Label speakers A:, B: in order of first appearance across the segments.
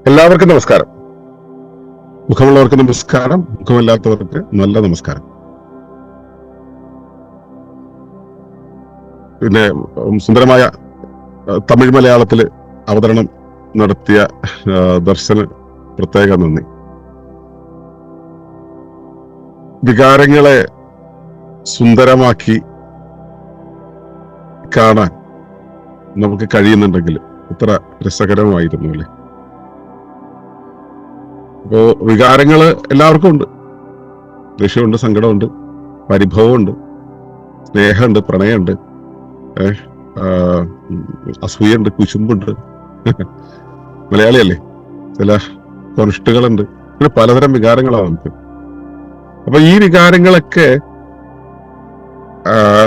A: എല്ലാവർക്കും നമസ്കാരം. മുഖമുള്ളവർക്ക് നമസ്കാരം, മുഖമില്ലാത്തവർക്ക് നല്ല നമസ്കാരം. പിന്നെ സുന്ദരമായ തമിഴ് മലയാളത്തിൽ അവതരണം നടത്തിയ ദർശന് പ്രത്യേക നന്ദി. വികാരങ്ങളെ സുന്ദരമാക്കി കാണാൻ നമുക്ക് കഴിയുന്നുണ്ടെങ്കിൽ ഇത്ര രസകരമായിരുന്നു അല്ലേ? അപ്പോ വികാരങ്ങള് എല്ലാവർക്കും ഉണ്ട്. ദേഷ്യമുണ്ട്, സങ്കടമുണ്ട്, പരിഭവമുണ്ട്, സ്നേഹമുണ്ട്, പ്രണയമുണ്ട്, അസൂയുണ്ട്, കുശുമ്പുണ്ട്. മലയാളിയല്ലേ, ചില കൊനിഷ്ടുകളുണ്ട്, പിന്നെ പലതരം വികാരങ്ങളാണ് നമുക്ക്. അപ്പൊ ഈ വികാരങ്ങളൊക്കെ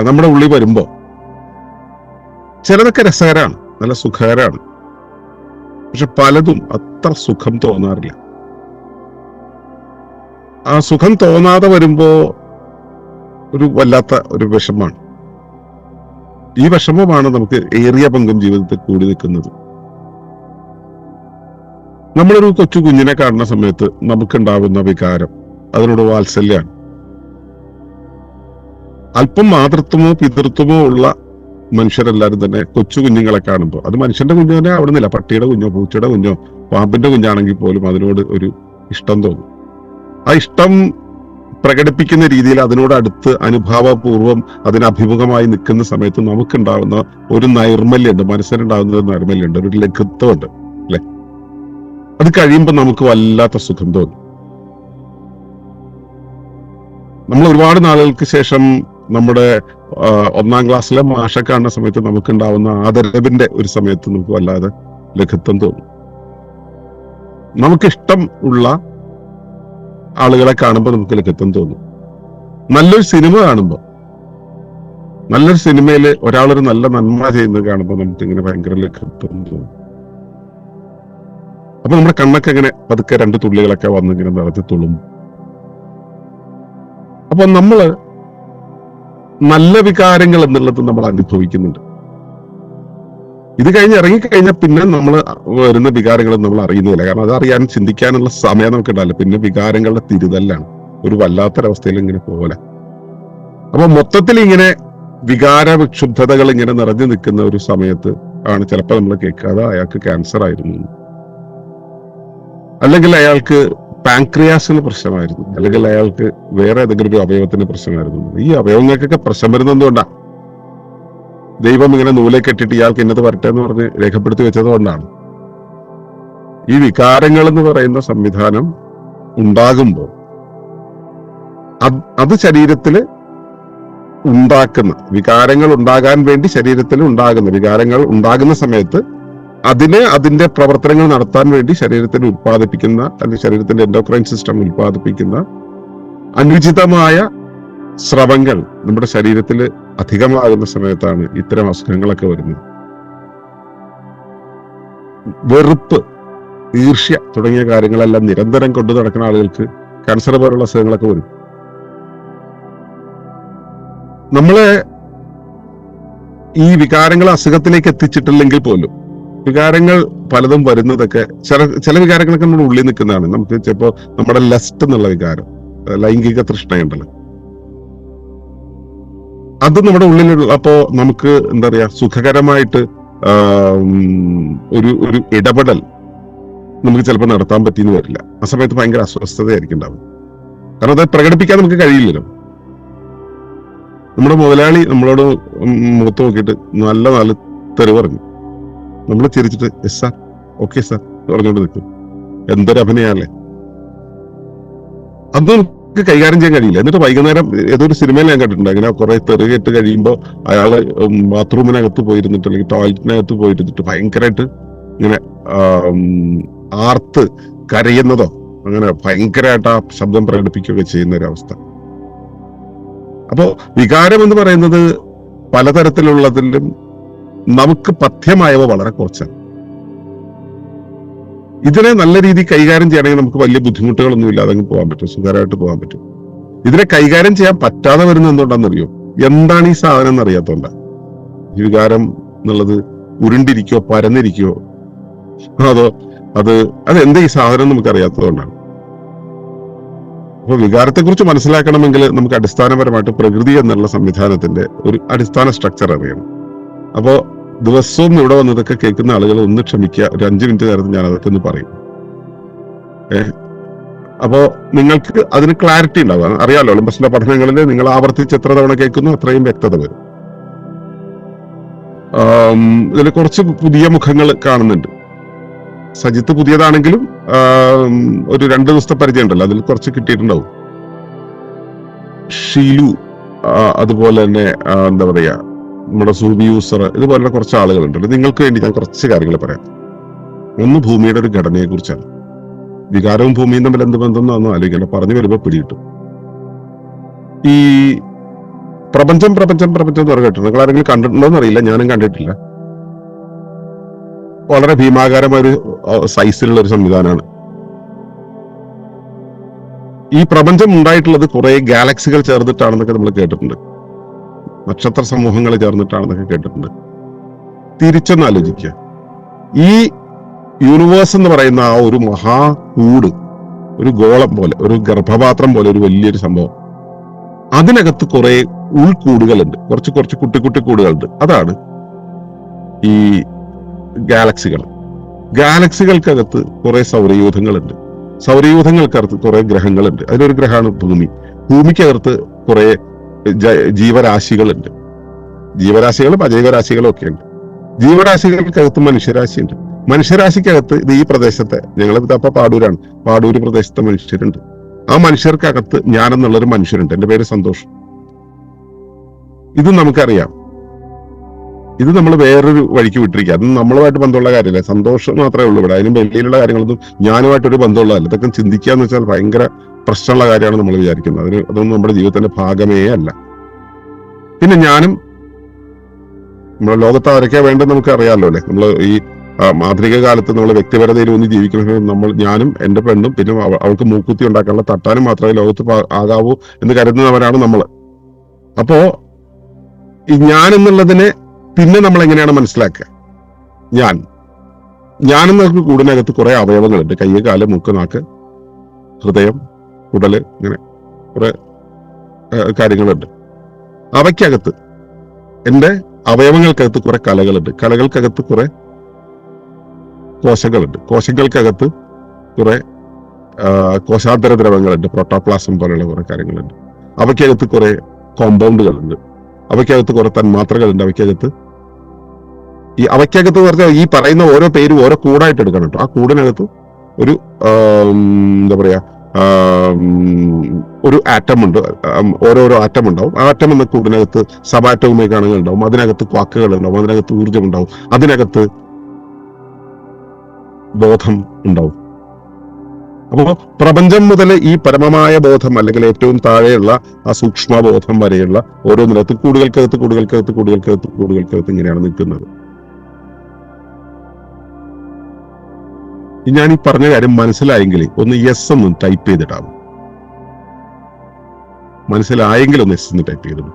A: നമ്മുടെ ഉള്ളിൽ വരുമ്പോ ചിലതൊക്കെ രസകരമാണ്, നല്ല സുഖകരമാണ്. പക്ഷെ പലതും അത്ര സുഖം തോന്നാറില്ല. ആ സുഖം തോന്നാതെ വരുമ്പോ ഒരു വല്ലാത്ത ഒരു വിഷമമാണ്. ഈ വിഷമമാണ് നമുക്ക് ഏറിയ പങ്കും ജീവിതത്തിൽ കൂടി നിൽക്കുന്നത്. നമ്മളൊരു കൊച്ചു കുഞ്ഞിനെ കാണുന്ന സമയത്ത് നമുക്കുണ്ടാവുന്ന വികാരം അതിനോട് വാത്സല്യമാണ്. അല്പം മാതൃത്വമോ പിതൃത്വമോ ഉള്ള മനുഷ്യരെല്ലാരും തന്നെ കൊച്ചു കുഞ്ഞുങ്ങളെ കാണുമ്പോൾ, അത് മനുഷ്യന്റെ കുഞ്ഞു തന്നെ ആവണമെന്നില്ല, പട്ടിയുടെ കുഞ്ഞോ പൂച്ചയുടെ കുഞ്ഞോ പാമ്പിന്റെ കുഞ്ഞാണെങ്കിൽ പോലും അതിനോട് ഒരു ഇഷ്ടം തോന്നും. ആ ഇഷ്ടം പ്രകടിപ്പിക്കുന്ന രീതിയിൽ അതിനോട് അടുത്ത് അനുഭാവപൂർവം അതിനഭിമുഖമായി നിൽക്കുന്ന സമയത്ത് നമുക്കുണ്ടാവുന്ന ഒരു നൈർമല്യമുണ്ട്, മനസ്സിനുണ്ടാകുന്ന ഒരു നൈർമല്യമുണ്ട്, ഒരു ലഘുത്വമുണ്ട് അല്ലെ? അത് കഴിയുമ്പോൾ നമുക്ക് വല്ലാത്ത സുഖം തോന്നും. നമ്മൾ ഒരുപാട് നാളുകൾക്ക് ശേഷം നമ്മുടെ 1ാം ക്ലാസ്സിലെ മാഷെ കാണുന്ന സമയത്ത് നമുക്കുണ്ടാവുന്ന ആദരവിന്റെ ഒരു സമയത്ത് നമുക്ക് വല്ലാതെ ലഘുത്വം തോന്നും. നമുക്കിഷ്ടം ഉള്ള ആളുകളെ കാണുമ്പോൾ നമുക്ക് ലഘുത്വം തോന്നും. നല്ലൊരു സിനിമ കാണുമ്പോൾ, നല്ലൊരു സിനിമയിൽ ഒരാളൊരു നല്ല നന്മ ചെയ്യുന്നത് കാണുമ്പോൾ നമുക്ക് ഇങ്ങനെ ഭയങ്കര ലഘുത്വം തോന്നും. അപ്പൊ നമ്മുടെ കണ്ണൊക്കെ ഇങ്ങനെ പതുക്കെ 2 തുള്ളികളൊക്കെ വന്നിങ്ങനെ നിറച്ച് തുളും. അപ്പൊ നമ്മള് നല്ല വികാരങ്ങൾ എന്നുള്ളത് നമ്മൾ അനുഭവിക്കുന്നുണ്ട്. ഇത് കഴിഞ്ഞ് ഇറങ്ങിക്കഴിഞ്ഞാൽ പിന്നെ നമ്മൾ വരുന്ന വികാരങ്ങൾ നമ്മൾ അറിയുന്നില്ല. കാരണം അത് അറിയാൻ ചിന്തിക്കാനുള്ള സമയം നമുക്ക് ഉണ്ടാവില്ല. പിന്നെ വികാരങ്ങളുടെ തിരുതല്ലാണ്, ഒരു വല്ലാത്തൊരവസ്ഥയിൽ ഇങ്ങനെ പോലെ. അപ്പൊ മൊത്തത്തിൽ ഇങ്ങനെ വികാര വിക്ഷുബ്ധതകൾ ഇങ്ങനെ നിറഞ്ഞു നിൽക്കുന്ന ഒരു സമയത്ത് ആണ് ചിലപ്പോൾ നമ്മൾ കേൾക്കാതെ അയാൾക്ക് ക്യാൻസർ ആയിരുന്നു, അല്ലെങ്കിൽ അയാൾക്ക് പാൻക്രിയാസിന് പ്രശ്നമായിരുന്നു, അല്ലെങ്കിൽ അയാൾക്ക് വേറെ ഏതെങ്കിലും ഒരു അവയവത്തിന് പ്രശ്നമായിരുന്നു. ഈ അവയവങ്ങൾക്കൊക്കെ പ്രശ്നം വരുന്നത് എന്തുകൊണ്ടാണ്? ദൈവം ഇങ്ങനെ നൂലെ കെട്ടിട്ട് ഇയാൾക്ക് ഇന്നത് വരട്ടെ എന്ന് പറഞ്ഞ് രേഖപ്പെടുത്തി വെച്ചത് കൊണ്ടാണ്. ഈ വികാരങ്ങൾ എന്ന് പറയുന്ന സംവിധാനം ഉണ്ടാകുമ്പോൾ അത് ശരീരത്തിൽ ഉണ്ടാക്കുന്ന വികാരങ്ങൾ ഉണ്ടാകാൻ വേണ്ടി ശരീരത്തിൽ ഉണ്ടാകുന്ന വികാരങ്ങൾ ഉണ്ടാകുന്ന സമയത്ത് അതിന്റെ പ്രവർത്തനങ്ങൾ നടത്താൻ വേണ്ടി ശരീരത്തിൽ ഉത്പാദിപ്പിക്കുന്ന, അല്ലെങ്കിൽ ശരീരത്തിന്റെ എൻഡോക്രൈൻ സിസ്റ്റം ഉത്പാദിപ്പിക്കുന്ന അനുചിതമായ സ്രവങ്ങൾ നമ്മുടെ ശരീരത്തിൽ അധികമാകുന്ന സമയത്താണ് ഇത്തരം അസുഖങ്ങളൊക്കെ വരുന്നത്. വെറുപ്പ്, ഈർഷ്യ തുടങ്ങിയ കാര്യങ്ങളെല്ലാം നിരന്തരം കൊണ്ടു നടക്കുന്ന ആളുകൾക്ക് ക്യാൻസർ പോലുള്ള അസുഖങ്ങളൊക്കെ വരും. നമ്മളെ ഈ വികാരങ്ങൾ അസുഖത്തിലേക്ക് എത്തിച്ചിട്ടില്ലെങ്കിൽ പോലും വികാരങ്ങൾ പലതും വരുന്നതൊക്കെ ചില വികാരങ്ങളൊക്കെ നമ്മുടെ ഉള്ളിൽ നിൽക്കുന്നതാണ്. നമുക്ക് ചിലപ്പോ നമ്മുടെ ലസ്റ്റ് എന്നുള്ള വികാരം, ലൈംഗിക തൃഷ്ണയുണ്ടല്ലോ, അത് നമ്മുടെ ഉള്ളിലുള്ളപ്പോ നമുക്ക് എന്താ പറയാ, സുഖകരമായിട്ട് ഒരു ഇടപെടൽ നമുക്ക് ചിലപ്പോൾ നടത്താൻ പറ്റിയെന്ന് വരില്ല. ആ സമയത്ത് ഭയങ്കര അസ്വസ്ഥതയായിരിക്കും ഉണ്ടാവും. കാരണം അത് പ്രകടിപ്പിക്കാൻ നമുക്ക് കഴിയില്ലല്ലോ. നമ്മുടെ മുതലാളി നമ്മളോട് മുഖത്ത് നോക്കിയിട്ട് നല്ല തെറി പറഞ്ഞു, നമ്മൾ ചിരിച്ചിട്ട് യെസ് സാർ, ഓക്കെ സാർ പറഞ്ഞുകൊണ്ട് നിൽക്കും. എന്തൊരു അഭിനയല്ലേ! അത് നമുക്ക് കൈകാര്യം ചെയ്യാൻ കഴിയില്ല. എന്നിട്ട് വൈകുന്നേരം ഏതൊരു സിനിമയിൽ ഞാൻ കണ്ടിട്ടുണ്ട്, അങ്ങനെ കുറെ തെറി കേട്ട് കഴിയുമ്പോൾ അയാള് ബാത്റൂമിനകത്ത് പോയിരുന്നിട്ട് അല്ലെങ്കിൽ ടോയ്ലറ്റിനകത്ത് പോയിരുന്നിട്ട് ഭയങ്കരമായിട്ട് ഇങ്ങനെ ആർത്ത് കരയുന്നതോ അങ്ങനെ ഭയങ്കരമായിട്ട് ആ ശബ്ദം പ്രകടിപ്പിക്കുകയൊക്കെ ചെയ്യുന്ന ഒരു അവസ്ഥ. അപ്പോ വികാരം എന്ന് പറയുന്നത് പലതരത്തിലുള്ളതിലും നമുക്ക് പഥ്യമായവ വളരെ കുറച്ചാണ്. ഇതിനെ നല്ല രീതിയിൽ കൈകാര്യം ചെയ്യണമെങ്കിൽ നമുക്ക് വലിയ ബുദ്ധിമുട്ടുകളൊന്നും ഇല്ലാതെ പോകാൻ പറ്റും, സുഖകരമായിട്ട് പോകാൻ പറ്റും. ഇതിനെ കൈകാര്യം ചെയ്യാൻ പറ്റാതെ വരുന്നത് എന്തുകൊണ്ടാണെന്നറിയോ? എന്താണ് ഈ സാധനം എന്നറിയാത്തോണ്ടാ. ഈ വികാരം എന്നുള്ളത് ഉരുണ്ടിരിക്കോ പരന്നിരിക്കോ അതോ അത് എന്ത് ഈ സാധനം നമുക്ക് അറിയാത്തതുകൊണ്ടാണ്. അപ്പൊ വികാരത്തെക്കുറിച്ച് മനസ്സിലാക്കണമെങ്കിൽ നമുക്ക് അടിസ്ഥാനപരമായിട്ട് പ്രകൃതി എന്നുള്ള സംവിധാനത്തിന്റെ ഒരു അടിസ്ഥാന സ്ട്രക്ചർ അറിയണം. അപ്പോ ദിവസവും ഇവിടെ വന്നതൊക്കെ കേൾക്കുന്ന ആളുകൾ ഒന്ന് ക്ഷമിക്കുക, ഒരു 5 മിനിറ്റ് നേരത്തെ ഞാൻ അതൊക്കെ ഒന്ന് പറയും. അപ്പോ നിങ്ങൾക്ക് അതിന് ക്ലാരിറ്റി ഉണ്ടാവുക. അറിയാലോ, ഒളിമ്പസിലെ പഠനങ്ങളിൽ നിങ്ങൾ ആവർത്തിച്ച് എത്ര തവണ കേൾക്കുന്നു അത്രയും വ്യക്തത വരും. ഇതിൽ കുറച്ച് പുതിയ മുഖങ്ങൾ കാണുന്നുണ്ട്. സജിത്ത് പുതിയതാണെങ്കിലും ഒരു 2 ദിവസത്തെ പരിചയം ഉണ്ടല്ലോ, അതിൽ കുറച്ച് കിട്ടിയിട്ടുണ്ടാവും. ഷീലു, അതുപോലെ തന്നെ എന്താ പറയാ, നമ്മുടെ സൂബി യൂസർ, ഇതുപോലുള്ള കുറച്ച് ആളുകളുണ്ട്. നിങ്ങൾക്ക് വേണ്ടി ഞാൻ കുറച്ച് കാര്യങ്ങൾ പറയാം. ഒന്ന് ഭൂമിയുടെ ഒരു ഘടനയെ കുറിച്ചാണ്. വികാരവും ഭൂമിയും തമ്മിൽ എന്ത് ബന്ധം എന്നൊന്നും ആലോചിക്കണ്ട, പറഞ്ഞു വരുമ്പോൾ പിടികിട്ടും. ഈ പ്രപഞ്ചം പ്രപഞ്ചം പ്രപഞ്ചം എന്ന് പറഞ്ഞിട്ടുണ്ട്. നിങ്ങൾ ആരെങ്കിലും കണ്ടിട്ടുണ്ടോ എന്നറിയില്ല, ഞാനും കണ്ടിട്ടില്ല. വളരെ ഭീമാകാരമായ ഒരു സൈസിലുള്ള ഒരു സംവിധാനമാണ്. ഈ പ്രപഞ്ചം ഉണ്ടായിട്ടുള്ളത് കുറെ ഗാലക്സികൾ ചേർന്നിട്ടാണെന്നൊക്കെ നമ്മൾ കേട്ടിട്ടുണ്ട്. നക്ഷത്ര സമൂഹങ്ങൾ ചേർന്നിട്ടാണെന്നൊക്കെ കേട്ടിട്ടുണ്ട്. തിരിച്ചൊന്ന് ആലോചിക്കുക. ഈ യൂണിവേഴ്സ് എന്ന് പറയുന്ന ആ ഒരു മഹാകൂട്, ഒരു ഗോളം പോലെ, ഒരു ഗർഭപാത്രം പോലെ ഒരു വലിയൊരു സംഭവം, അതിനകത്ത് കുറെ ഉൾക്കൂടുകളുണ്ട്, കുറച്ച് കുറച്ച് കുട്ടി കുട്ടി കൂടുകളുണ്ട്. അതാണ് ഈ ഗാലക്സികൾ. ഗാലക്സികൾക്കകത്ത് കുറെ സൗരയൂഥങ്ങളുണ്ട്. സൗരയൂഥങ്ങൾക്കകത്ത് കുറെ ഗ്രഹങ്ങളുണ്ട്. അതിലൊരു ഗ്രഹമാണ് ഭൂമി. ഭൂമിക്കകത്ത് കുറെ ജീവരാശികളുണ്ട്. ജീവരാശികളും അജൈവരാശികളും ഒക്കെ ഉണ്ട്. ജീവരാശികൾക്കകത്ത് മനുഷ്യരാശിയുണ്ട്. മനുഷ്യരാശിക്കകത്ത് ഇത് ഈ പ്രദേശത്തെ, ഞങ്ങളിപ്പോ പാടൂരാണ്, പാടൂര് പ്രദേശത്തെ മനുഷ്യരുണ്ട്. ആ മനുഷ്യർക്കകത്ത് ഞാൻ എന്നുള്ളൊരു മനുഷ്യരുണ്ട്. എന്റെ പേര് സന്തോഷ്. ഇത് നമുക്കറിയാം. ഇത് നമ്മൾ വേറൊരു വഴിക്ക് വിട്ടിരിക്കുക. അത് നമ്മളുമായിട്ട് ബന്ധമുള്ള കാര്യമല്ല. സന്തോഷം മാത്രമേ ഉള്ളൂ ഇവിടെ. അതിനും വെളിയിലുള്ള കാര്യങ്ങളൊന്നും ഞാനുമായിട്ടൊരു ബന്ധമുള്ളതല്ല. ഇതൊക്കെ ചിന്തിക്കുക എന്ന് വെച്ചാൽ ഭയങ്കര പ്രശ്നമുള്ള കാര്യമാണ് നമ്മൾ വിചാരിക്കുന്നത്. അതൊന്നും നമ്മുടെ ജീവിതത്തിന്റെ ഭാഗമേ അല്ല. പിന്നെ ഞാനും നമ്മുടെ ലോകത്ത് ആരൊക്കെയാ വേണ്ടത് നമുക്ക് അറിയാമല്ലോ അല്ലെ. നമ്മൾ ഈ ആധുനിക കാലത്ത് നമ്മൾ വ്യക്തിപരതയിൽ ഒന്ന് ജീവിക്കണമെങ്കിൽ ഞാനും എന്റെ പെണ്ണും പിന്നെ അവൾക്ക് മൂക്കുത്തി ഉണ്ടാക്കാനുള്ള തട്ടാനും മാത്രമേ ലോകത്ത് ആകാവൂ എന്ന് കരുതുന്നവരാണ് നമ്മൾ. അപ്പോ ഈ ഞാൻ എന്നുള്ളതിനെ പിന്നെ നമ്മൾ എങ്ങനെയാണ് മനസ്സിലാക്കുക? ഞാൻ എന്ന കൂടിനകത്ത് കുറെ അവയവങ്ങളുണ്ട്. കയ്യ്, കാല്, മൂക്ക്, നാക്ക്, ഹൃദയം, കുടല്, ഇങ്ങനെ കുറെ കാര്യങ്ങളുണ്ട്. അവയ്ക്കകത്ത്, എന്റെ അവയവങ്ങൾക്കകത്ത് കുറെ കലകളുണ്ട്. കലകൾക്കകത്ത് കുറെ കോശങ്ങളുണ്ട്. കോശങ്ങൾക്കകത്ത് കുറെ കോശാന്തര ദ്രവങ്ങളുണ്ട്. പ്രോട്ടോപ്ലാസം പോലെയുള്ള കുറെ കാര്യങ്ങളുണ്ട്. അവയ്ക്കകത്ത് കുറെ കോമ്പൗണ്ടുകളുണ്ട്. അവയ്ക്കകത്ത് കുറെ തന്മാത്രകളുണ്ട്. അവയ്ക്കകത്ത് പറഞ്ഞാൽ ഈ പറയുന്ന ഓരോ പേരും ഓരോ കൂടായിട്ട് എടുക്കണം കേട്ടോ. ആ കൂടിനകത്ത് ഒരു എന്താ പറയാ, ഒരു ആറ്റം ഉണ്ട്. ഓരോരോ ആറ്റം ഉണ്ടാവും. ആ ആറ്റം എന്ന കൂടിനകത്ത് സബാറ്റോമിക് അണുകൾ ഉണ്ടാവും. അതിനകത്ത് ക്വാക്കുകൾ ഉണ്ടാവും. അതിനകത്ത് ഊർജ്ജം ഉണ്ടാവും. അതിനകത്ത് ബോധം ഉണ്ടാവും. അപ്പോ പ്രപഞ്ചം മുതൽ ഈ പരമമായ ബോധം അല്ലെങ്കിൽ ഏറ്റവും താഴെയുള്ള ആ സൂക്ഷ്മബോധം വരെയുള്ള ഓരോ നിലത്തും കൂടുകൾക്കകത്ത് ഇങ്ങനെയാണ് നിൽക്കുന്നത്. ഞാൻ ഈ പറഞ്ഞ കാര്യം മനസ്സിലായെങ്കിൽ ഒന്ന് യെസ് എന്ന് ടൈപ്പ് ചെയ്തിട്ടാവും. മനസ്സിലായെങ്കിൽ ഒന്ന് യെസ് എന്ന് ടൈപ്പ് ചെയ്തിടും.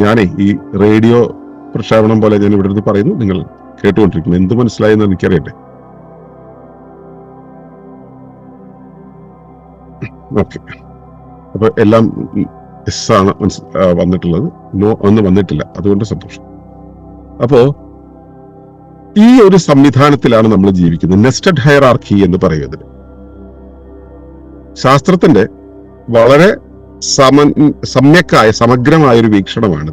A: ഞാനേ ഈ റേഡിയോ പ്രക്ഷേപണം പോലെ ഞാൻ ഇവിടെ നിന്ന് പറയുന്നു, നിങ്ങൾ കേട്ടുകൊണ്ടിരിക്കുന്നു. എന്ത് മനസ്സിലായെന്ന് എനിക്കറിയട്ടെ. ഓക്കെ, അപ്പൊ എല്ലാം എസ് ആണ് വന്നിട്ടുള്ളത്, നോ ഒന്നും വന്നിട്ടില്ല. അതുകൊണ്ട് സന്തോഷം. അപ്പോ ഈ ഒരു സംവിധാനത്തിലാണ് നമ്മൾ ജീവിക്കുന്നത്. നെസ്റ്റഡ് ഹയറാർക്കി എന്ന് പറയുന്നത് ശാസ്ത്രത്തിന്റെ വളരെ സമ്യക്കായ സമഗ്രമായ ഒരു വീക്ഷണമാണ്.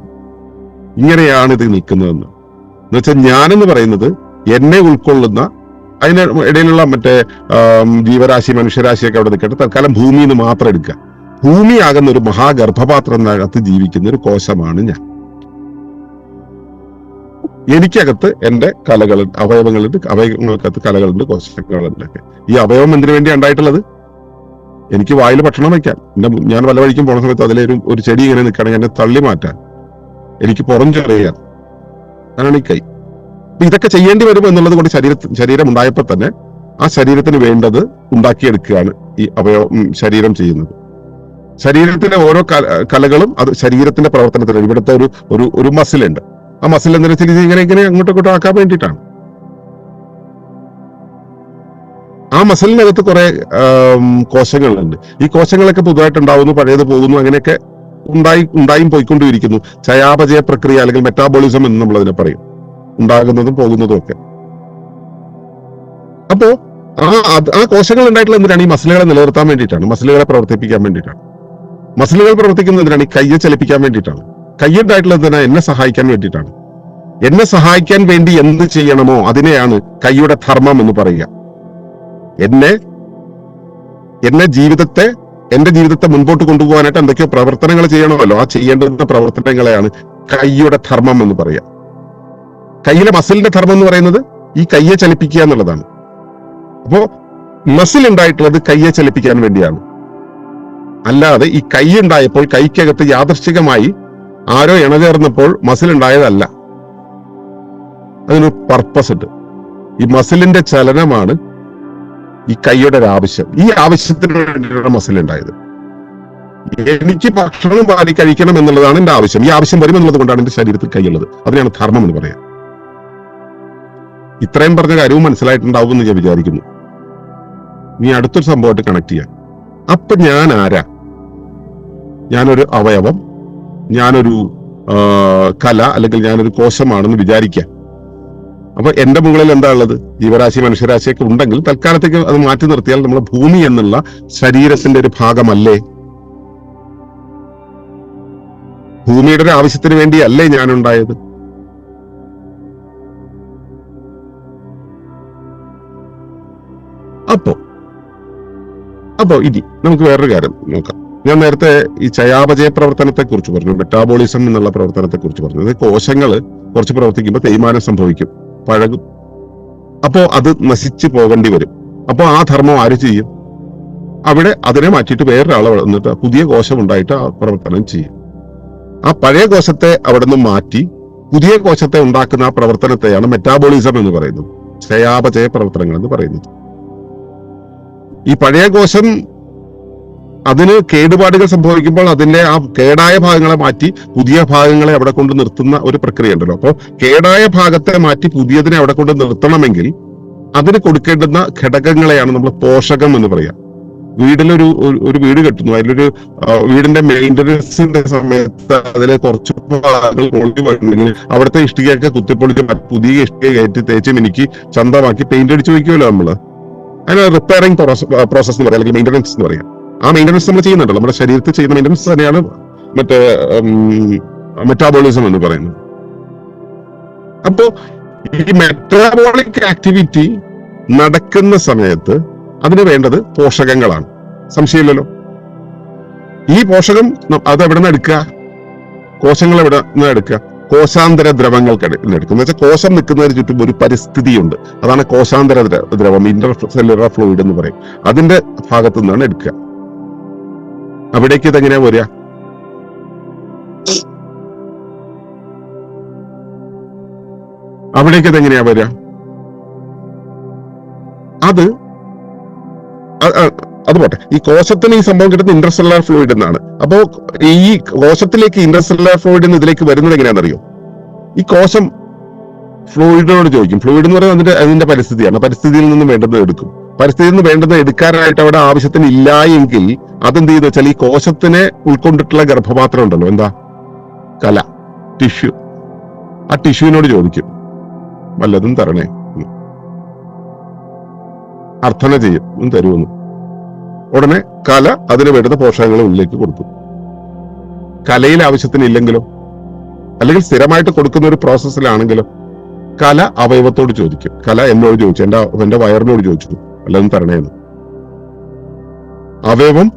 A: ഇങ്ങനെയാണ് ഇത് നിൽക്കുന്നതെന്ന് വെച്ചാൽ, ഞാനെന്ന് പറയുന്നത് എന്നെ ഉൾക്കൊള്ളുന്ന, അതിന് ഇടയിലുള്ള മറ്റേ ജീവരാശി മനുഷ്യരാശിയൊക്കെ അവിടെ നിൽക്കട്ടെ, തൽക്കാലം ഭൂമിയിൽ നിന്ന് മാത്രം എടുക്കുക. ഭൂമിയാകുന്ന ഒരു മഹാഗർഭപാത്രത്തിനകത്ത് ജീവിക്കുന്ന ഒരു കോശമാണ് ഞാൻ. എനിക്കകത്ത് എന്റെ കലകളുണ്ട്, അവയവങ്ങളുണ്ട്. അവയവങ്ങൾക്കകത്ത് കലകളുണ്ട്, കോശങ്ങളുണ്ട്. ഈ അവയവം എന്തിനു വേണ്ടി ഉണ്ടായിട്ടുള്ളത്? എനിക്ക് വായിൽ ഭക്ഷണം വയ്ക്കാൻ. ഞാൻ വല്ല വഴിക്കും പോണ സമയത്ത് അതിലെ ഒരു ചെടി ഇങ്ങനെ നിൽക്കുകയാണെങ്കിൽ എന്നെ തള്ളി മാറ്റാൻ, എനിക്ക് പുറം ചെറിയാൻ, അതാണ് ഈ കൈ. ഇതൊക്കെ ചെയ്യേണ്ടി വരും എന്നുള്ളത് കൊണ്ട് ശരീരം ഉണ്ടായപ്പോൾ തന്നെ ആ ശരീരത്തിന് വേണ്ടത് ഉണ്ടാക്കിയെടുക്കുകയാണ് ഈ ശരീരം ചെയ്യുന്നത്. ശരീരത്തിലെ ഓരോ കലകളും അത് ശരീരത്തിന്റെ പ്രവർത്തനത്തിന് ഇവിടുത്തെ ഒരു മസിലുണ്ട്. ആ മസിൽ എന്താ വെച്ചാൽ ഇത് ഇങ്ങനെ അങ്ങോട്ടും ഇങ്ങോട്ടും ആക്കാൻ വേണ്ടിയിട്ടാണ്. ആ മസിലിനകത്ത് കുറെ കോശങ്ങളുണ്ട്. ഈ കോശങ്ങളൊക്കെ പുതുതായിട്ട് ഉണ്ടാവുന്നു, പഴയത് പോകുന്നു, അങ്ങനെയൊക്കെ ഉണ്ടായും പോയിക്കൊണ്ടിരിക്കുന്നു. ചയാപചയ പ്രക്രിയ അല്ലെങ്കിൽ മെറ്റാബോളിസം എന്ന് നമ്മൾ അതിനെ പറയും, ഉണ്ടാകുന്നതും പോകുന്നതും ഒക്കെ. അപ്പോ ആ കോശങ്ങൾ ഉണ്ടായിട്ടുള്ള എന്തിനാണ്? ഈ മസിലുകളെ നിലനിർത്താൻ വേണ്ടിയിട്ടാണ്, മസിലുകളെ പ്രവർത്തിപ്പിക്കാൻ വേണ്ടിയിട്ടാണ്. മസിലുകൾ പ്രവർത്തിക്കുന്നത് എന്തിനാണ്? ഈ കയ്യെ ചലിപ്പിക്കാൻ വേണ്ടിയിട്ടാണ്. കയ്യുണ്ടായിട്ടുള്ള എന്തിനാണ്? എന്നെ സഹായിക്കാൻ വേണ്ടിയിട്ടാണ്. എന്നെ സഹായിക്കാൻ വേണ്ടി എന്ത് ചെയ്യണമോ അതിനെയാണ് കൈയുടെ ധർമ്മം എന്ന് പറയുക. എന്റെ ജീവിതത്തെ മുൻപോട്ട് കൊണ്ടുപോകാനായിട്ട് എന്തൊക്കെയോ പ്രവർത്തനങ്ങൾ ചെയ്യണമല്ലോ, ആ ചെയ്യേണ്ടുന്ന പ്രവർത്തനങ്ങളെയാണ് കൈയുടെ ധർമ്മം എന്ന് പറയുക. കൈയിലെ മസിലിന്റെ ധർമ്മം എന്ന് പറയുന്നത് ഈ കയ്യെ ചലിപ്പിക്കുക എന്നുള്ളതാണ്. അപ്പോ മസിൽ ഉണ്ടായിട്ടുള്ളത് കയ്യെ ചലിപ്പിക്കാൻ വേണ്ടിയാണ്. അല്ലാതെ ഈ കൈ ഉണ്ടായപ്പോൾ കൈക്കകത്ത് യാദൃശ്ചികമായി ആരോ ഇണചേർന്നപ്പോൾ മസിൽ ഉണ്ടായതല്ല. അതിനൊരു പർപ്പസ് ഉണ്ട്. ഈ മസിലിന്റെ ചലനമാണ് ഈ കൈയുടെ ഒരു ആവശ്യം. ഈ ആവശ്യത്തിന് വേണ്ടിയാണ് മസിൽ ഉണ്ടായത്. എനിക്ക് ഭക്ഷണം വാരി കഴിക്കണം എന്നുള്ളതാണ് എന്റെ ആവശ്യം. ഈ ആവശ്യം വരുമെന്നുള്ളത് കൊണ്ടാണ് എന്റെ ശരീരത്തിൽ കൈയുള്ളത്. അതിനാണ് ധർമ്മം എന്ന് പറയാം. ഇത്രയും പറഞ്ഞ കാര്യവും മനസ്സിലായിട്ടുണ്ടാവും എന്ന് ഞാൻ വിചാരിക്കുന്നു. നീ അടുത്തൊരു സംഭവമായിട്ട് കണക്ട് ചെയ്യാം. അപ്പൊ ഞാൻ ആരാ? ഞാനൊരു അവയവം, ഞാനൊരു കല, അല്ലെങ്കിൽ ഞാനൊരു കോശമാണെന്ന് വിചാരിക്കാം. അപ്പൊ എന്റെ മുകളിൽ എന്താ ഉള്ളത്? ജീവരാശി, മനുഷ്യരാശിയൊക്കെ ഉണ്ടെങ്കിൽ തൽക്കാലത്തേക്ക് അത് മാറ്റി നിർത്തിയാൽ നമ്മുടെ ഭൂമി എന്നുള്ള ശരീരത്തിന്റെ ഒരു ഭാഗമല്ലേ? ഭൂമിയുടെ ഒരു ആവശ്യത്തിന് വേണ്ടിയല്ലേ ഞാനുണ്ടായത്? അപ്പോ ഇനി നമുക്ക് വേറൊരു കാര്യം നോക്കാം. ഞാൻ നേരത്തെ ഈ ചയാപചയ പ്രവർത്തനത്തെ കുറിച്ച് പറഞ്ഞു, മെറ്റാബോളിസം എന്നുള്ള പ്രവർത്തനത്തെ കുറിച്ച് പറഞ്ഞു. അത് കോശങ്ങൾ കുറച്ച് പ്രവർത്തിക്കുമ്പോൾ തേയ്മാനം സംഭവിക്കും, പഴകും. അപ്പോ അത് നശിച്ചു പോകേണ്ടി വരും. അപ്പോ ആ ധർമ്മം ആര് ചെയ്യും? അവിടെ അതിനെ മാറ്റിയിട്ട് വേറൊരാളെ വന്നിട്ട് പുതിയ കോശം ഉണ്ടായിട്ട് ആ പ്രവർത്തനം ചെയ്യും. ആ പഴയ കോശത്തെ അവിടെ നിന്ന് മാറ്റി പുതിയ കോശത്തെ ഉണ്ടാക്കുന്ന ആ പ്രവർത്തനത്തെയാണ് മെറ്റാബോളിസം എന്ന് പറയുന്നത്, ചയാപചയ പ്രവർത്തനങ്ങൾ എന്ന് പറയുന്നത്. ഈ പഴയ കോശം അതിന് കേടുപാടുകൾ സംഭവിക്കുമ്പോൾ അതിന്റെ ആ കേടായ ഭാഗങ്ങളെ മാറ്റി പുതിയ ഭാഗങ്ങളെ അവിടെ കൊണ്ട് നിർത്തുന്ന ഒരു പ്രക്രിയ ഉണ്ടല്ലോ. അപ്പോൾ കേടായ ഭാഗത്തെ മാറ്റി പുതിയതിനെ അവിടെ കൊണ്ട് നിർത്തണമെങ്കിൽ അതിന് കൊടുക്കേണ്ടുന്ന ഘടകങ്ങളെയാണ് നമ്മൾ പോഷകം എന്ന് പറയാം. ഒരു വീട് കെട്ടുന്നു, അതിലൊരു വീടിന്റെ മെയിൻ്റനൻസിന്റെ സമയത്ത് അതിലെ കുറച്ച് ഭാഗങ്ങൾ പൊളി വന്നെങ്കിൽ അവിടുത്തെ ഇഷ്ടികയൊക്കെ കുത്തിപ്പൊളിച്ച് പുതിയ ഇഷ്ടിക കയറ്റി തേച്ച് മിനുക്കി ചന്തമാക്കി പെയിന്റ് അടിച്ചു വയ്ക്കുമല്ലോ നമ്മള്. അതിന് റിപ്പയറിംഗ് പ്രോസസ് എന്ന് പറയാം, അല്ലെങ്കിൽ മെയിൻ്റനൻസ് എന്ന് പറയാം. ആ മെയിൻ്റനൻസ് നമ്മൾ ചെയ്യുന്നുണ്ടല്ലോ, നമ്മുടെ ശരീരത്തിൽ ചെയ്യുന്ന മെയിൻ്റനൻസ് തന്നെയാണ് മറ്റേ മെറ്റാബോളിസം എന്ന് പറയുന്നത്. അപ്പോ ഈ മെറ്റാബോളിക് ആക്ടിവിറ്റി നടക്കുന്ന സമയത്ത് അതിന് വേണ്ടത് പോഷകങ്ങളാണ്, സംശയമില്ലല്ലോ. ഈ പോഷകം അത് എവിടെ നിന്ന് എടുക്കുക? കോശങ്ങൾ എവിടെ നിന്ന് എടുക്കുക? കോശാന്തര ദ്രവങ്ങൾക്ക് എടുക്കുക. എന്ന് വെച്ചാൽ കോശം നിൽക്കുന്നതിന് ചുറ്റും ഒരു പരിസ്ഥിതിയുണ്ട്, അതാണ് കോശാന്തര ദ്രവം, ഇന്റർസെല്ലുലാർ ഫ്ലൂയിഡ് എന്ന് പറയും. അതിന്റെ ഭാഗത്തു നിന്നാണ് എടുക്കുക. അവിടേക്ക് ഇതെങ്ങനെയാ വരിക? അത് പോട്ടെ. ഈ കോശത്തിന് ഈ സംഭവം കിട്ടുന്ന ഇന്റർസെല്ലുലാർ ഫ്ലൂയിഡ് എന്നാണ്. അപ്പോ ഈ കോശത്തിലേക്ക് ഇന്റർസെല്ലുലാർ ഫ്ലൂയിഡ് ഇതിലേക്ക് വരുന്നത് എങ്ങനെയാണെന്നറിയോ? ഈ കോശം ഫ്ലൂയിഡിനോട് ചോദിക്കും. ഫ്ലൂയിഡ് എന്ന് പറയുന്നത് അതിന്റെ പരിസ്ഥിതിയാണ്. പരിസ്ഥിതിയിൽ നിന്നും വേണ്ടത് എടുക്കും. പരിസ്ഥിതിയിൽ നിന്ന് വേണ്ടത് എടുക്കാനായിട്ട് അവിടെ ആവശ്യത്തിന് ഇല്ല എങ്കിൽ അതെന്ത് ചെയ്തു വെച്ചാൽ ഈ കോശത്തിനെ ഉൾക്കൊണ്ടിട്ടുള്ള ഗർഭപാത്രം ഉണ്ടല്ലോ, എന്താ കല, ടിഷ്യൂ, ആ ടിഷ്യൂവിനോട് ചോദിക്കും വല്ലതും തരണേ, അർത്ഥന ചെയ്യും, തരുമെന്ന്. ഉടനെ കല അതിന് വേണ്ടുന്ന പോഷകങ്ങൾ ഉള്ളിലേക്ക് കൊടുക്കും. കലയിൽ ആവശ്യത്തിന് ഇല്ലെങ്കിലോ, അല്ലെങ്കിൽ സ്ഥിരമായിട്ട് കൊടുക്കുന്ന ഒരു പ്രോസസ്സിലാണെങ്കിലോ കല അവയവത്തോട് ചോദിക്കും. കല എന്നോട് ചോദിച്ചു, എന്റെ വയറിനോട് ചോദിച്ചു വല്ലതും തരണേന്ന്. അവയവം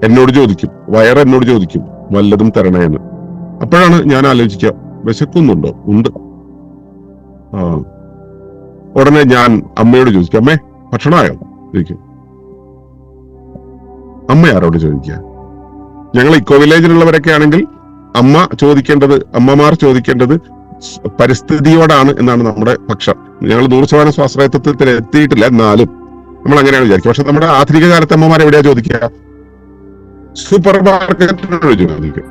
A: എന്നോട് ചോദിക്കും, വയറ് എന്നോട് ചോദിക്കും വല്ലതും തരണേന്ന്. അപ്പോഴാണ് ഞാൻ ആലോചിക്കുക, വിശക്കുന്നുണ്ടോ? ഉണ്ട്. ഉടനെ ഞാൻ അമ്മയോട് ചോദിക്കും, അമ്മേ ഭക്ഷണമായോ ചോദിക്കും. അമ്മ ആരോട് ചോദിക്കുക? ഞങ്ങൾ ഇക്കോ വില്ലേജിലുള്ളവരൊക്കെ ആണെങ്കിൽ അമ്മമാർ ചോദിക്കേണ്ടത് പരിസ്ഥിതിയോടാണ് എന്നാണ് നമ്മുടെ പക്ഷം. ഞങ്ങൾ 100% സ്വാശ്രയത്വത്തിൽ എത്തിയിട്ടില്ല, എന്നാലും നമ്മൾ അങ്ങനെയാണ് വിചാരിക്കുക. പക്ഷെ നമ്മുടെ ആധുനിക കാലത്തെ അമ്മമാർ എവിടെയാ ചോദിക്കുക? സൂപ്പർ മാർക്കറ്റിനോട് ചോദിക്കും.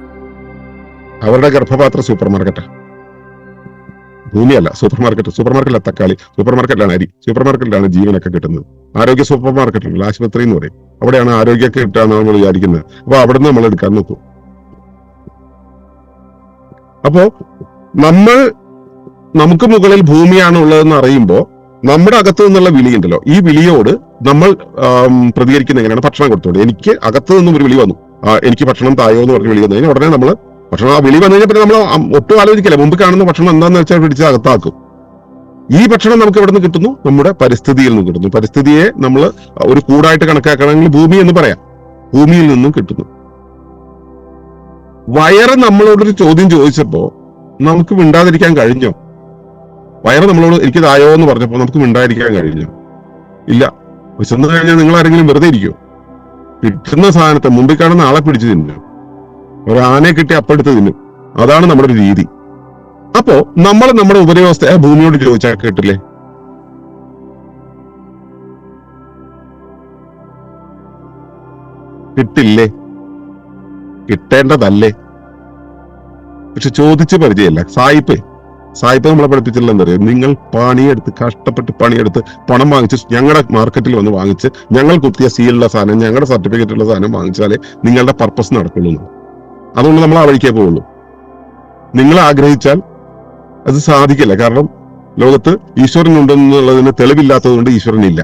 A: അവരുടെ ഗർഭപാത്രം സൂപ്പർ മാർക്കറ്റാ. ഭൂമിയല്ല, സൂപ്പർ മാർക്കറ്റിലെ തക്കാളി, സൂപ്പർ മാർക്കറ്റിലാണ് അരി, സൂപ്പർ മാർക്കറ്റിലാണ് ജീവനൊക്കെ കിട്ടുന്നത്. ആരോഗ്യ സൂപ്പർ മാർക്കറ്റുണ്ടല്ലോ, ആശുപത്രി എന്ന് പറയും, അവിടെയാണ് ആരോഗ്യമൊക്കെ കിട്ടാന്ന് നമ്മൾ വിചാരിക്കുന്നത്. അപ്പൊ അവിടെ നിന്ന് നമ്മൾ എടുക്കാൻ നോക്കും. അപ്പോ നമുക്ക് മുകളിൽ ഭൂമിയാണ് ഉള്ളതെന്ന് അറിയുമ്പോൾ നമ്മുടെ അകത്തു നിന്നുള്ള വിളിയുണ്ടല്ലോ, ഈ വിളിയോട് നമ്മൾ പ്രതികരിക്കുന്ന എങ്ങനെയാണ്? ഭക്ഷണം കൊടുത്തോണ്ട് എനിക്ക് അകത്തു നിന്നും ഒരു വിളി വന്നു, എനിക്ക് ഭക്ഷണം തായോ എന്ന് പറഞ്ഞ് വിളി വന്നു കഴിഞ്ഞാൽ ഉടനെ നമ്മൾ ഭക്ഷണം, ആ വിളി വന്നു കഴിഞ്ഞാൽ പിന്നെ നമ്മൾ ഒട്ടും ആലോചിക്കില്ല, മുമ്പ് കാണുന്ന ഭക്ഷണം എന്താണെന്ന് വെച്ചാൽ പിടിച്ച് അകത്താക്കും. ഈ ഭക്ഷണം നമുക്ക് എവിടെ നിന്ന് കിട്ടുന്നു? നമ്മുടെ പരിസ്ഥിതിയിൽ നിന്ന് കിട്ടുന്നു. പരിസ്ഥിതിയെ നമ്മൾ ഒരു കൂടായിട്ട് കണക്കാക്കണമെങ്കിൽ ഭൂമി എന്ന് പറയാം, ഭൂമിയിൽ നിന്നും കിട്ടുന്നു. വയറ് നമ്മളോടൊരു ചോദ്യം ചോദിച്ചപ്പോ നമുക്ക് മിണ്ടാതിരിക്കാൻ കഴിഞ്ഞോ? വയറ് നമ്മളോട് എനിക്ക് തായോ എന്ന് പറഞ്ഞപ്പോ നമുക്ക് മിണ്ടാതിരിക്കാൻ കഴിഞ്ഞോ? ഇല്ല. വിശന്നു കഴിഞ്ഞാൽ നിങ്ങൾ ആരെങ്കിലും വെറുതെ ഇരിക്കോ? കിട്ടുന്ന സാധനത്തെ മുമ്പിൽ കാണുന്ന ആളെ പിടിച്ച് തിന്നും, ഒരു ആനയെ കിട്ടി അപ്പെടുത്ത് തിന്നും. അതാണ് നമ്മുടെ ഒരു രീതി. അപ്പോ നമ്മൾ നമ്മുടെ ഉപരിവ്യവസ്ഥ ഭൂമിയോട് ചോദിച്ചാൽ കേട്ടില്ലേ? കിട്ടില്ലേ? കിട്ടേണ്ടതല്ലേ? പക്ഷെ ചോദിച്ച് പരിചയമില്ല. സായിപ്പ് നമ്മളെ പഠിപ്പിച്ചിട്ടുള്ള എന്താ പറയുക? നിങ്ങൾ പണിയെടുത്ത്, കഷ്ടപ്പെട്ട് പണിയെടുത്ത് പണം വാങ്ങിച്ച് ഞങ്ങളുടെ മാർക്കറ്റിൽ വന്ന് വാങ്ങിച്ച് ഞങ്ങൾ കുത്തിയ സീലുള്ള സാധനം, ഞങ്ങളുടെ സർട്ടിഫിക്കറ്റ് ഉള്ള സാധനം വാങ്ങിച്ചാലേ നിങ്ങളുടെ പർപ്പസ് നടക്കുള്ളൂ. അതുകൊണ്ട് നമ്മൾ ആ വഴിക്കേ പോവുള്ളൂ. നിങ്ങൾ ആഗ്രഹിച്ചാൽ അത് സാധിക്കില്ല. കാരണം ലോകത്ത് ഈശ്വരൻ ഉണ്ടെന്നുള്ളതിന് തെളിവില്ലാത്തത് കൊണ്ട് ഈശ്വരനില്ല,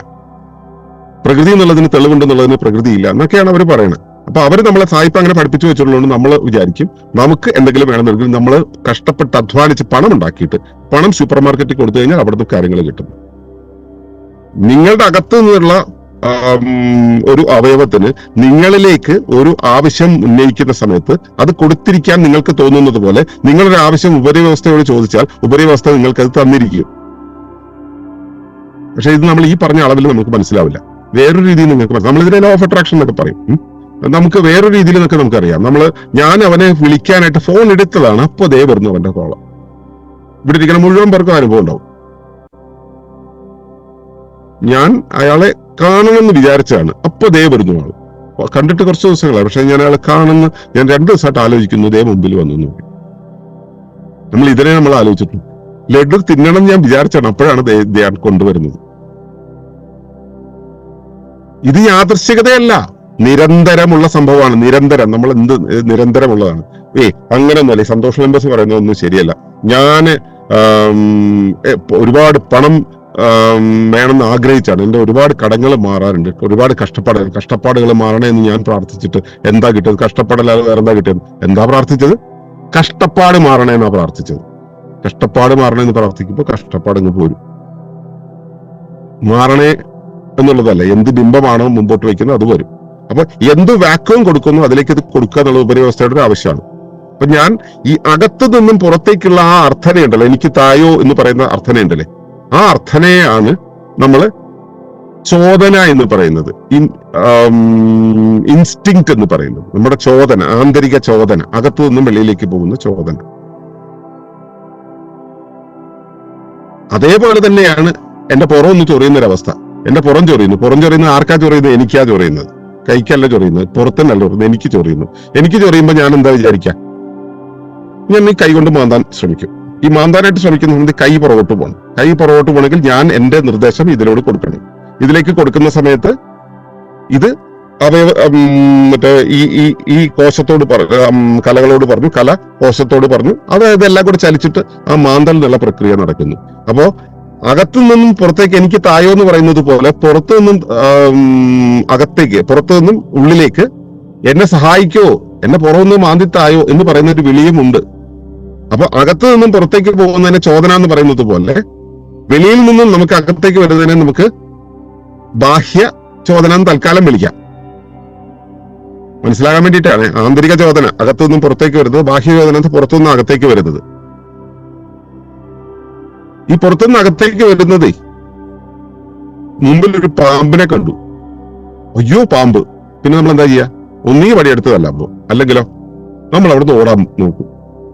A: പ്രകൃതി എന്നുള്ളതിന് തെളിവുണ്ടെന്നുള്ളതിന് പ്രകൃതിയില്ല എന്നൊക്കെയാണ് അവർ പറയുന്നത്. അപ്പൊ അവര് നമ്മളെ സായിപ്പ് അങ്ങനെ പഠിപ്പിച്ചു വെച്ചുള്ളതുകൊണ്ട് നമ്മൾ വിചാരിക്കും നമുക്ക് എന്തെങ്കിലും വേണമെന്നെങ്കിൽ നമ്മൾ കഷ്ടപ്പെട്ട് അധ്വാനിച്ച് പണം ഉണ്ടാക്കിയിട്ട് പണം സൂപ്പർ മാർക്കറ്റിൽ കൊടുത്തു കഴിഞ്ഞാൽ അവിടുത്തെ കാര്യങ്ങൾ കിട്ടും. നിങ്ങളുടെ അകത്ത് നിന്നുള്ള ഒരു അവയവത്തിന് നിങ്ങളിലേക്ക് ഒരു ആവശ്യം ഉന്നയിക്കുന്ന സമയത്ത് അത് കൊടുത്തിരിക്കാൻ നിങ്ങൾക്ക് തോന്നുന്നത് പോലെ നിങ്ങളൊരു ആവശ്യം ഉപരിവ്യവസ്ഥയോട് ചോദിച്ചാൽ ഉപരിവ്യവസ്ഥ നിങ്ങൾക്ക് അത് തന്നിരിക്കും. പക്ഷെ ഇത് നമ്മൾ ഈ പറഞ്ഞ അളവിൽ നമുക്ക് മനസ്സിലാവില്ല. വേറൊരു രീതിയിൽ നിങ്ങൾക്ക് നമ്മളിതിനെ ലോ ഓഫ് അട്രാക്ഷൻ എന്നൊക്കെ പറയും. നമുക്ക് വേറൊരു രീതിയിൽ നിന്നൊക്കെ നമുക്കറിയാം. ഞാൻ അവനെ വിളിക്കാനായിട്ട് ഫോൺ എടുത്തതാണ്, അപ്പൊ ദേ വരുന്നു അവന്റെ കോളം. ഇവിടെ ഇരിക്കുന്ന മുഴുവൻ പേർക്കും അനുഭവം ഉണ്ടാവും. ഞാൻ അയാളെ കാണണമെന്ന് വിചാരിച്ചതാണ്, അപ്പൊ ദേ വരുന്നു ആള്. കണ്ടിട്ട് കുറച്ച് ദിവസങ്ങളായി, പക്ഷെ ഞാൻ അയാളെ കാണുന്ന ഞാൻ 2 ദിവസമായിട്ട് ആലോചിക്കുന്നു, ദേ മുമ്പിൽ വന്നു. നമ്മൾ ആലോചിച്ചിട്ടുണ്ട്. ലഡു തിന്നണം ഞാൻ വിചാരിച്ചാണ്, അപ്പോഴാണ് ധ്യാൻ കൊണ്ടുവരുന്നത്. ഇത് യാദൃശ്ചികതയല്ല, നിരന്തരമുള്ള സംഭവമാണ്. നമ്മൾ നിരന്തരമുള്ളതാണ്. അങ്ങനെയൊന്നുമല്ല. സന്തോഷ് എംബസി പറയുന്നത് ഒന്നും ശരിയല്ല. ഞാന് ഒരുപാട് പണം വേണമെന്ന് ആഗ്രഹിച്ചാണ്. എന്റെ ഒരുപാട് കടങ്ങൾ മാറാറുണ്ട്, ഒരുപാട് കഷ്ടപ്പാടുകൾ മാറണേ എന്ന് ഞാൻ പ്രാർത്ഥിച്ചിട്ട് എന്താ കിട്ടിയത്? കഷ്ടപ്പാടല്ലാതെ വേറെ എന്താ കിട്ടിയത്? എന്താ പ്രാർത്ഥിച്ചത്? കഷ്ടപ്പാട് മാറണേ എന്നാ പ്രാർത്ഥിച്ചത്. കഷ്ടപ്പാട് മാറണേ എന്ന് പ്രാർത്ഥിക്കുമ്പോ കഷ്ടപ്പാട് ഇങ്ങ് പോരും. മാറണേ എന്നുള്ളതല്ല, എന്ത് ബിംബമാണോ മുമ്പോട്ട് വയ്ക്കുന്നത് അത് വരും. അപ്പൊ എന്ത് വാക്വം കൊടുക്കുന്നു അതിലേക്ക് ഇത് കൊടുക്കുക എന്നുള്ള ഉപരിവ്യവസ്ഥയുടെ ഒരു ആവശ്യമാണ്. അപ്പൊ ഞാൻ ഈ അകത്തു നിന്നും പുറത്തേക്കുള്ള ആ അർത്ഥനയുണ്ടല്ലോ, എനിക്ക് തായോ എന്ന് പറയുന്ന അർത്ഥനയുണ്ടല്ലേ, ആ അർത്ഥനയാണ് നമ്മള് ചോദന എന്ന് പറയുന്നത്, ഇൻസ്റ്റിങ്ക്റ്റ് എന്ന് പറയുന്നത്. നമ്മുടെ ചോദന, ആന്തരിക ചോദന, അകത്തു നിന്നും വെളിയിലേക്ക് പോകുന്ന ചോദന. അതേപോലെ തന്നെയാണ് എന്റെ പുറം ഒന്ന് ചൊറിയുന്നൊരവസ്ഥ. എന്റെ പുറം ചൊറിയുന്നത് ആർക്കാ ചൊറിയുന്നത്? എനിക്കാ ചൊറിയുന്നത്, കൈക്കല്ല ചൊറിയുന്നത്, പുറത്തന്നല്ല ചൊറിയുന്നത്, എനിക്ക് ചൊറിയുന്നു. എനിക്ക് ചൊറിയുമ്പോ ഞാൻ എന്താ വിചാരിക്കാം? ഞാൻ ഈ കൈ കൊണ്ട് മാന്താൻ ശ്രമിക്കും. ഈ മാന്താനായിട്ട് ശ്രമിക്കുന്ന കൈ പുറകോട്ട് പോകണം. കൈ പുറകോട്ട് പോകണമെങ്കിൽ ഞാൻ എന്റെ നിർദ്ദേശം ഇതിലോട് കൊടുക്കണം. ഇതിലേക്ക് കൊടുക്കുന്ന സമയത്ത് ഇത് ഈ കോശത്തോട് കലകളോട് പറഞ്ഞു, കല കോശത്തോട് പറഞ്ഞു, ഇതെല്ലാം കൂടെ ചലിച്ചിട്ട് ആ മാന്തൽ എന്നുള്ള പ്രക്രിയ നടക്കുന്നു. അപ്പോ അകത്തു നിന്നും പുറത്തേക്ക് എനിക്ക് തായോ എന്ന് പറയുന്നത് പോലെ പുറത്തു നിന്നും അകത്തേക്ക്, പുറത്തു നിന്നും ഉള്ളിലേക്ക് എന്നെ സഹായിക്കോ, എന്നെ പുറമൊന്ന് മാന്തി തായോ എന്ന് പറയുന്ന ഒരു വിളിയുമുണ്ട്. അപ്പൊ അകത്തു നിന്നും പുറത്തേക്ക് പോകുന്നതിനെ ചോദന എന്ന് പറയുന്നത് പോലെ വെളിയിൽ നിന്നും നമുക്ക് അകത്തേക്ക് വരുന്നതിനെ നമുക്ക് ബാഹ്യ ചോദന എന്ന് തൽക്കാലം വിളിക്കാം. മനസ്സിലാകാൻ വേണ്ടിയിട്ടാണ് ആന്തരിക ചോദന അകത്തു നിന്നും പുറത്തേക്ക് വരുന്നത്, ബാഹ്യ ചോദന പുറത്തുനിന്ന് അകത്തേക്ക് വരുന്നത്. ഈ പുറത്തുനിന്ന് അകത്തേക്ക് വരുന്നതേ, മുമ്പിൽ ഒരു പാമ്പിനെ കണ്ടു, അയ്യോ പാമ്പ്, പിന്നെ നമ്മൾ എന്താ ചെയ്യുക? ഒന്നീ വടിയെടുത്തതല്ല അപ്പോ, അല്ലെങ്കിലോ നമ്മൾ അവിടുന്ന് ഓടാൻ നോക്കും.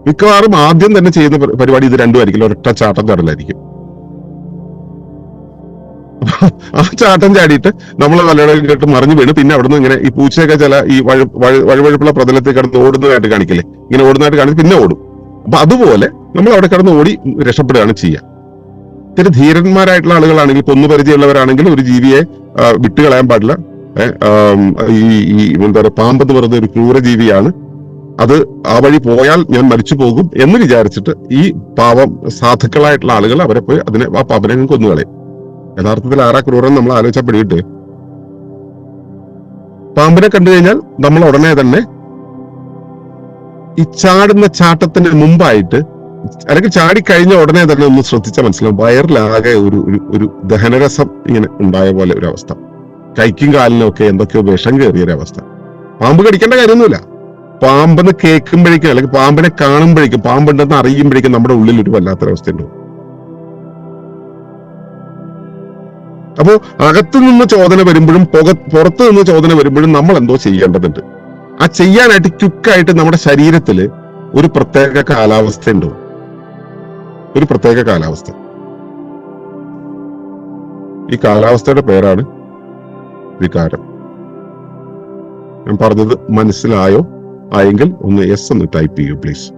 A: മിക്കവാറും ആദ്യം തന്നെ ചെയ്യുന്ന പരിപാടി ഇത് രണ്ടുമായിരിക്കും, ഒരൊറ്റ ചാട്ടം ചാടലായിരിക്കും. ആ ചാട്ടം ചാടിയിട്ട് നമ്മൾ നല്ലവണ്ണം കേട്ട് മറിഞ്ഞു വീണ് പിന്നെ അവിടുന്ന് ഇങ്ങനെ ഈ പൂച്ചയൊക്കെ ചില ഈ വഴുവഴുപ്പുള്ള പ്രതലത്തിൽ കിടന്ന് ഓടുന്നതായിട്ട് കാണിക്കില്ലേ, ഇങ്ങനെ ഓടുന്നതായിട്ട് കാണിച്ച് പിന്നെ ഓടും. അപ്പൊ അതുപോലെ നമ്മൾ അവിടെ കിടന്ന് ഓടി രക്ഷപ്പെടുകയാണ് ചെയ്യുക. ഇത്തിരി ധീരന്മാരായിട്ടുള്ള ആളുകളാണെങ്കിൽ, കൊന്നുപരിചയമുള്ളവരാണെങ്കിൽ ഒരു ജീവിയെ വിട്ടുകളയാൻ പാടില്ല. ഈ എന്താ പറയുക, പാമ്പെന്ന് പറയുന്ന ഒരു ക്രൂരജീവിയാണ്, അത് ആ വഴി പോയാൽ ഞാൻ മരിച്ചു പോകും എന്ന് വിചാരിച്ചിട്ട് ഈ പാവം സാധുക്കളായിട്ടുള്ള ആളുകൾ അവരെ പോയി ആ പാമ്പിനെ കൊന്നുകളയും. യഥാർത്ഥത്തിൽ ആരാ ക്രൂരൻ നമ്മൾ ആലോചിച്ചാൽ പിടിയിട്ട്, പാമ്പിനെ കണ്ടു കഴിഞ്ഞാൽ നമ്മൾ ഉടനെ തന്നെ ഈ ചാടുന്ന ചാട്ടത്തിന് മുമ്പായിട്ട്, അല്ലെങ്കിൽ ചാടിക്കഴിഞ്ഞ ഉടനെ തന്നെ ഒന്ന് ശ്രദ്ധിച്ചാൽ മനസ്സിലാവും, വയറിലാകെ ഒരു ദഹനരസം ഇങ്ങനെ ഉണ്ടായ പോലെ ഒരു അവസ്ഥ, കൈക്കും കാലിനും ഒക്കെ എന്തൊക്കെയോ വിഷം കയറിയ ഒരു അവസ്ഥ. പാമ്പ് കടിക്കേണ്ട കാര്യമൊന്നുമില്ല, പാമ്പെന്ന് കേൾക്കുമ്പോഴേക്കും അല്ലെങ്കിൽ പാമ്പിനെ കാണുമ്പോഴേക്കും, പാമ്പുണ്ടെന്ന് അറിയുമ്പോഴേക്കും നമ്മുടെ ഉള്ളിൽ ഒരു വല്ലാത്തൊരവസ്ഥ ഉണ്ടാവും. അപ്പോ അകത്തു നിന്ന് ചോദന വരുമ്പോഴും പുറത്തു നിന്ന് ചോദന വരുമ്പോഴും നമ്മൾ എന്തോ ചെയ്യേണ്ടതുണ്ട്. ആ ചെയ്യാനായിട്ട് ക്വിക്കായിട്ട് നമ്മുടെ ശരീരത്തില് ഒരു പ്രത്യേക കാലാവസ്ഥ ഉണ്ടോ, ഒരു പ്രത്യേക കാലാവസ്ഥ. ഈ കാലാവസ്ഥയുടെ പേരാണ് വികാരം. ഞാൻ പറഞ്ഞത് മനസ്സിലായോ? ആയെങ്കിൽ ഒന്ന് യെസ് ഒന്ന് ടൈപ്പ് ചെയ്യൂ പ്ലീസ്.